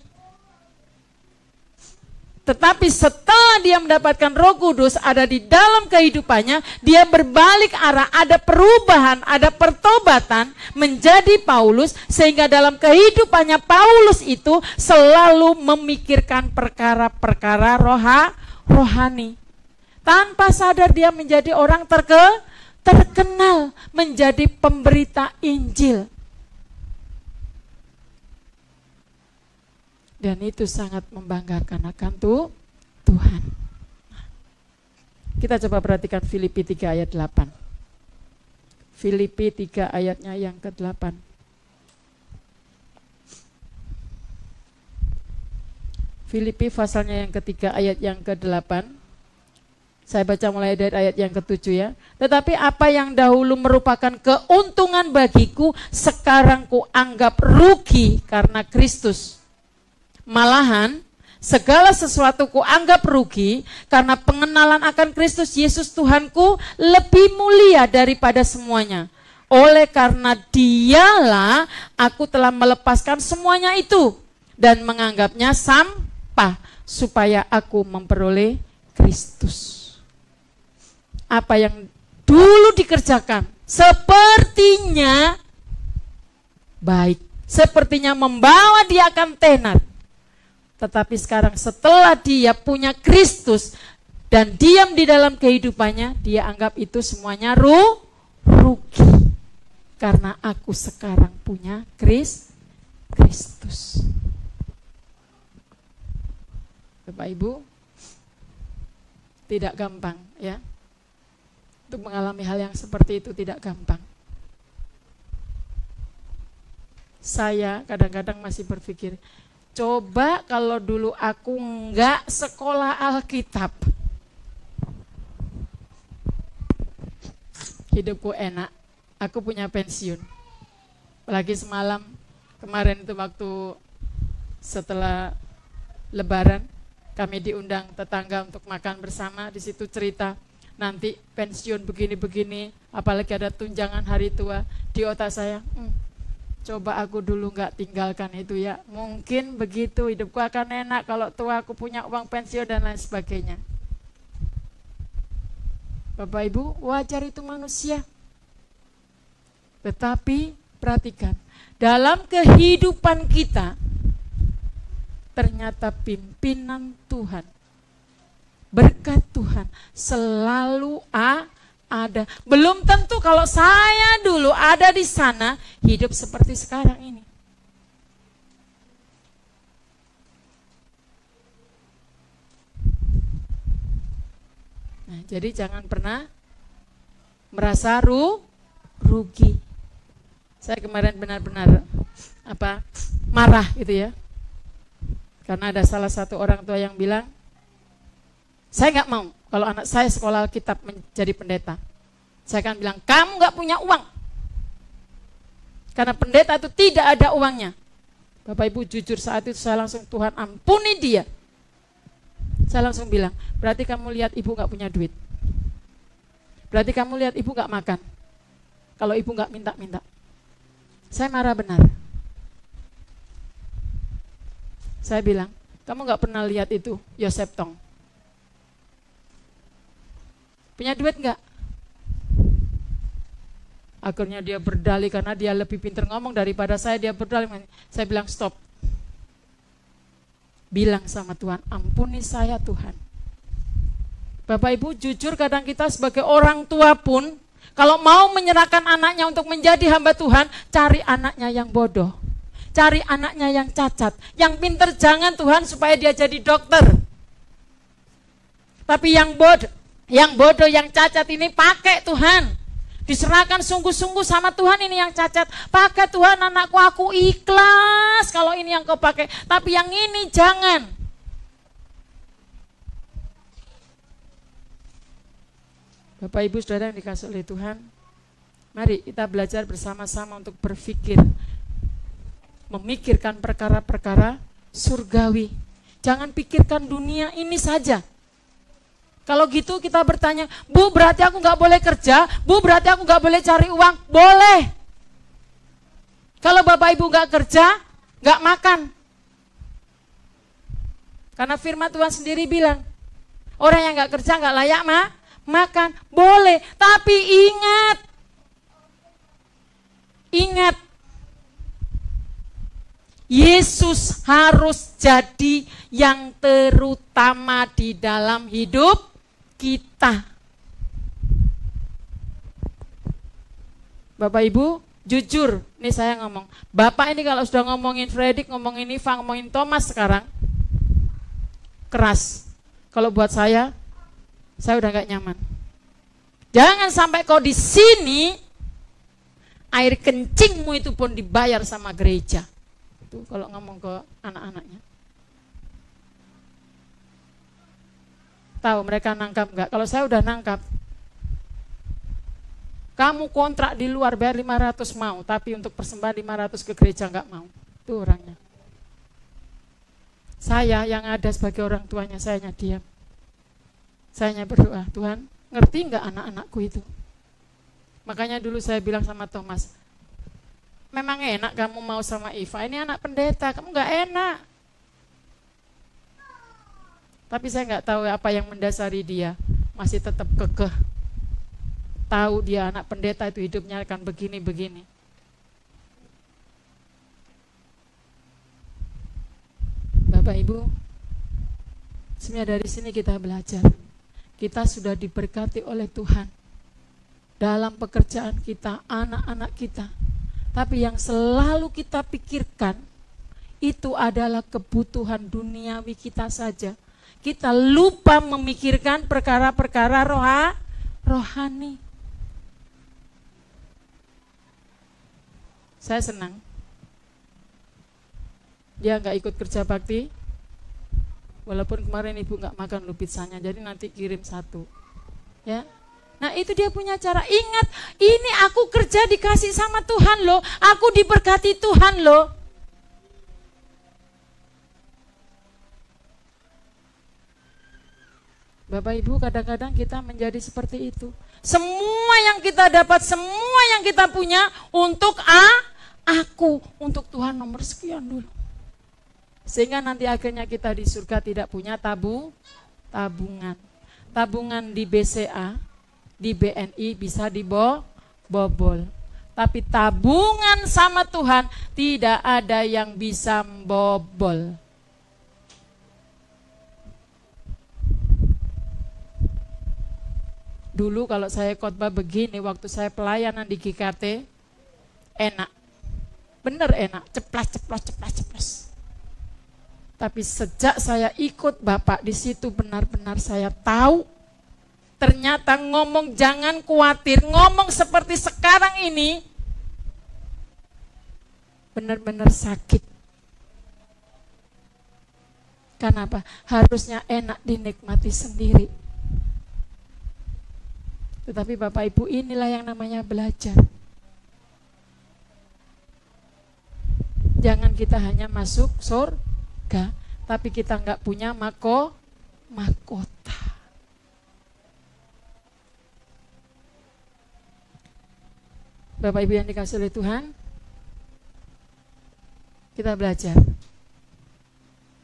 Tetapi setelah dia mendapatkan Roh Kudus ada di dalam kehidupannya, dia berbalik arah, ada perubahan, ada pertobatan menjadi Paulus, sehingga dalam kehidupannya Paulus itu selalu memikirkan perkara-perkara rohani. Tanpa sadar dia menjadi orang terkenal, menjadi pemberita Injil. Dan itu sangat membanggakan akan Tuhan. Kita coba perhatikan Filipi 3 ayat 8. Filipi 3 ayatnya yang ke-8. Filipi pasalnya yang ketiga ayat yang ke-8. Saya baca mulai dari ayat yang ke-7 ya. Tetapi apa yang dahulu merupakan keuntungan bagiku, sekarang ku anggap rugi karena Kristus. Malahan segala sesuatu ku anggap rugi karena pengenalan akan Kristus Yesus Tuhanku lebih mulia daripada semuanya. Oleh karena Dialah aku telah melepaskan semuanya itu dan menganggapnya sampah supaya aku memperoleh Kristus. Apa yang dulu dikerjakan sepertinya baik, sepertinya membawa dia akan tenar. Tetapi sekarang setelah dia punya Kristus dan diam di dalam kehidupannya, dia anggap itu semuanya rugi. Karena aku sekarang punya Kristus. Bapak Ibu, tidak gampang ya. Untuk mengalami hal yang seperti itu tidak gampang. Saya kadang-kadang masih berpikir, coba kalau dulu aku enggak sekolah Alkitab, hidupku enak, aku punya pensiun. Apalagi semalam, kemarin itu waktu setelah Lebaran, kami diundang tetangga untuk makan bersama. Di situ cerita, nanti pensiun begini-begini, apalagi ada tunjangan hari tua. Di otak saya, coba aku dulu gak tinggalkan itu ya. Mungkin begitu hidupku akan enak kalau tua aku punya uang pensiun dan lain sebagainya. Bapak Ibu, wajar itu manusia. Tetapi perhatikan, dalam kehidupan kita ternyata pimpinan Tuhan, berkat Tuhan selalu ada. Belum tentu kalau saya dulu ada di sana hidup seperti sekarang ini. Nah, jadi jangan pernah merasa rugi. Saya kemarin benar-benar marah gitu ya. Karena ada salah satu orang tua yang bilang, saya nggak mau kalau anak saya sekolah Alkitab menjadi pendeta. Saya akan bilang, kamu nggak punya uang. Karena pendeta itu tidak ada uangnya. Bapak Ibu jujur saat itu saya langsung, Tuhan ampuni dia. Saya langsung bilang, berarti kamu lihat ibu nggak punya duit. Berarti kamu lihat ibu nggak makan. Kalau ibu nggak minta-minta. Saya marah benar. Saya bilang, kamu nggak pernah lihat itu Yosef Tong. Punya duit nggak? Akhirnya dia berdalih karena dia lebih pintar ngomong daripada saya. Dia berdalih. Saya bilang stop. Bilang sama Tuhan, ampuni saya Tuhan. Bapak Ibu jujur kadang kita sebagai orang tua pun, kalau mau menyerahkan anaknya untuk menjadi hamba Tuhan, cari anaknya yang bodoh. Cari anaknya yang cacat. Yang pintar jangan Tuhan supaya dia jadi dokter. Tapi yang bodoh, yang cacat ini pakai Tuhan. Diserahkan sungguh-sungguh sama Tuhan, ini yang cacat. Pakai Tuhan anakku, aku ikhlas kalau ini yang kau pakai. Tapi yang ini jangan. Bapak Ibu Saudara yang dikasihi oleh Tuhan, mari kita belajar bersama-sama untuk berpikir, memikirkan perkara-perkara surgawi. Jangan pikirkan dunia ini saja. Kalau gitu kita bertanya, Bu berarti aku gak boleh kerja, Bu berarti aku gak boleh cari uang. Boleh. Kalau Bapak Ibu gak kerja, gak makan. Karena firman Tuhan sendiri bilang, orang yang gak kerja gak layak makan. Boleh, tapi ingat, Yesus harus jadi yang terutama di dalam hidup kita. Bapak Ibu, jujur, ini saya ngomong. Bapak ini kalau sudah ngomongin Fredrik, ngomongin Iva, ngomongin Thomas sekarang, keras. Kalau buat saya udah gak nyaman. Jangan sampai kau di sini, air kencingmu itu pun dibayar sama gereja. Itu kalau ngomong ke anak-anaknya. Tahu mereka nangkap enggak? Kalau saya udah nangkap. Kamu kontrak di luar bayar 500 mau, tapi untuk persembahan 500 ke gereja enggak mau. Itu orangnya. Saya yang ada sebagai orang tuanya, saya hanya diam. Saya hanya berdoa, Tuhan, ngerti nggak anak-anakku itu? Makanya dulu saya bilang sama Thomas, memang enak kamu mau sama Iva, ini anak pendeta, kamu nggak enak. Tapi saya nggak tahu apa yang mendasari dia, masih tetap kekeh. Tahu dia anak pendeta itu hidupnya akan begini-begini. Bapak Ibu, sebenarnya dari sini kita belajar. Kita sudah diberkati oleh Tuhan dalam pekerjaan kita, anak-anak kita. Tapi yang selalu kita pikirkan itu adalah kebutuhan duniawi kita saja. Kita lupa memikirkan perkara-perkara rohani. Saya senang dia nggak ikut kerja bakti, walaupun kemarin ibu nggak makan lu pizzanya, jadi nanti kirim satu, ya. Nah itu dia punya cara. Ingat, ini aku kerja dikasih sama Tuhan loh, aku diberkati Tuhan loh. Bapak Ibu, kadang-kadang kita menjadi seperti itu. Semua yang kita dapat, semua yang kita punya untuk aku, untuk Tuhan nomor sekian dulu. Sehingga nanti akhirnya kita di surga tidak punya tabungan. Tabungan di BCA, di BNI bisa dibobol. Tapi tabungan sama Tuhan tidak ada yang bisa membobol. Dulu kalau saya khotbah begini, waktu saya pelayanan di GKT, enak. Bener enak, ceplas. Tapi sejak saya ikut Bapak di situ benar-benar saya tahu ternyata ngomong jangan khawatir, ngomong seperti sekarang ini benar-benar sakit. Kenapa? Harusnya enak dinikmati sendiri. Tetapi Bapak Ibu, inilah yang namanya belajar. Jangan kita hanya masuk surga, tapi kita nggak punya mahkota. Bapak Ibu yang dikasihi oleh Tuhan, kita belajar.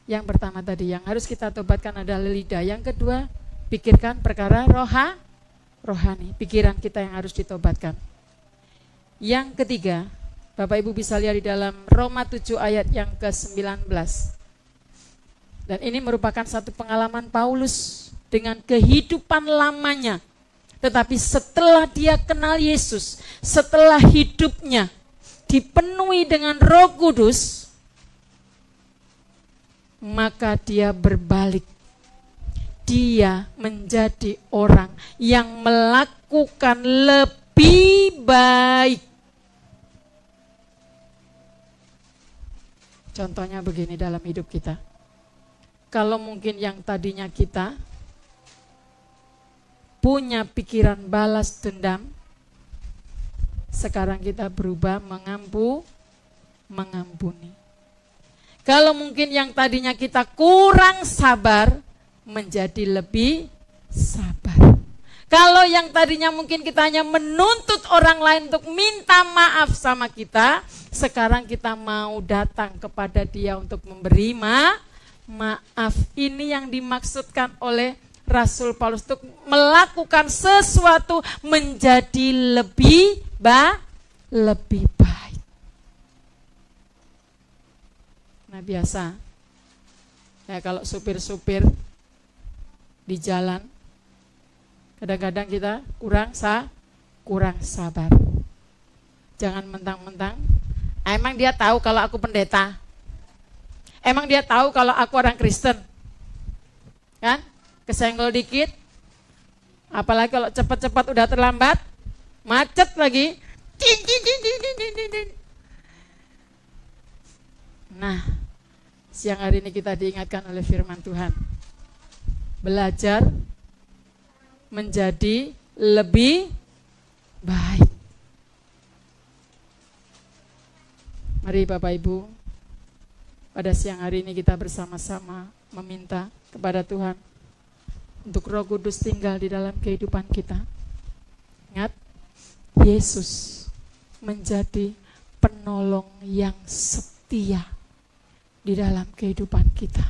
Yang pertama tadi yang harus kita tobatkan adalah lidah. Yang kedua, pikirkan perkara rohani. Pikiran kita yang harus ditobatkan. Yang ketiga, Bapak Ibu bisa lihat di dalam Roma 7 ayat yang ke-19. Dan ini merupakan satu pengalaman Paulus dengan kehidupan lamanya. Tetapi setelah dia kenal Yesus, setelah hidupnya dipenuhi dengan Roh Kudus, maka dia berbalik. Dia menjadi orang yang melakukan lebih baik. Contohnya begini dalam hidup kita. Kalau mungkin yang tadinya kita punya pikiran balas dendam, sekarang kita berubah mengampuni. Kalau mungkin yang tadinya kita kurang sabar, menjadi lebih sabar. Kalau yang tadinya mungkin kita hanya menuntut orang lain untuk minta maaf sama kita, sekarang kita mau datang kepada dia untuk memberi maaf. Ini yang dimaksudkan oleh Rasul Paulus untuk melakukan sesuatu menjadi lebih baik. Nah biasa, ya kalau supir-supir di jalan, kadang-kadang kita kurang sabar. Jangan mentang-mentang, emang dia tahu kalau aku pendeta? Emang dia tahu kalau aku orang Kristen? Kan? Kesenggol dikit, apalagi kalau cepat-cepat udah terlambat, macet lagi. Nah, siang hari ini kita diingatkan oleh firman Tuhan. Belajar menjadi lebih baik. Mari Bapak Ibu, Pada siang hari ini kita bersama-sama meminta kepada Tuhan untuk Roh Kudus tinggal di dalam kehidupan kita. Ingat, Yesus menjadi penolong yang setia di dalam kehidupan kita.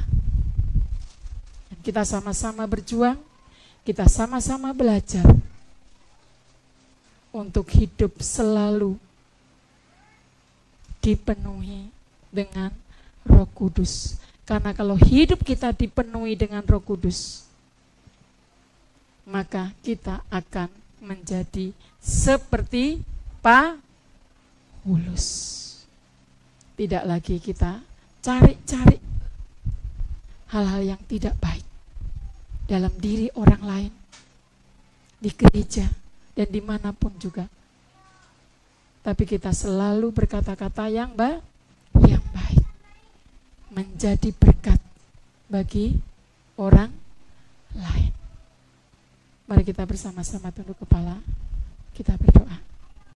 Dan kita sama-sama berjuang, kita sama-sama belajar untuk hidup selalu dipenuhi dengan Roh Kudus. Karena kalau hidup kita dipenuhi dengan Roh Kudus, maka kita akan menjadi seperti Paulus. Tidak lagi kita cari-cari hal-hal yang tidak baik dalam diri orang lain, di gereja, dan dimanapun juga. Tapi kita selalu berkata-kata yang baik, menjadi berkat bagi orang lain. Mari kita bersama-sama tunduk kepala, kita berdoa.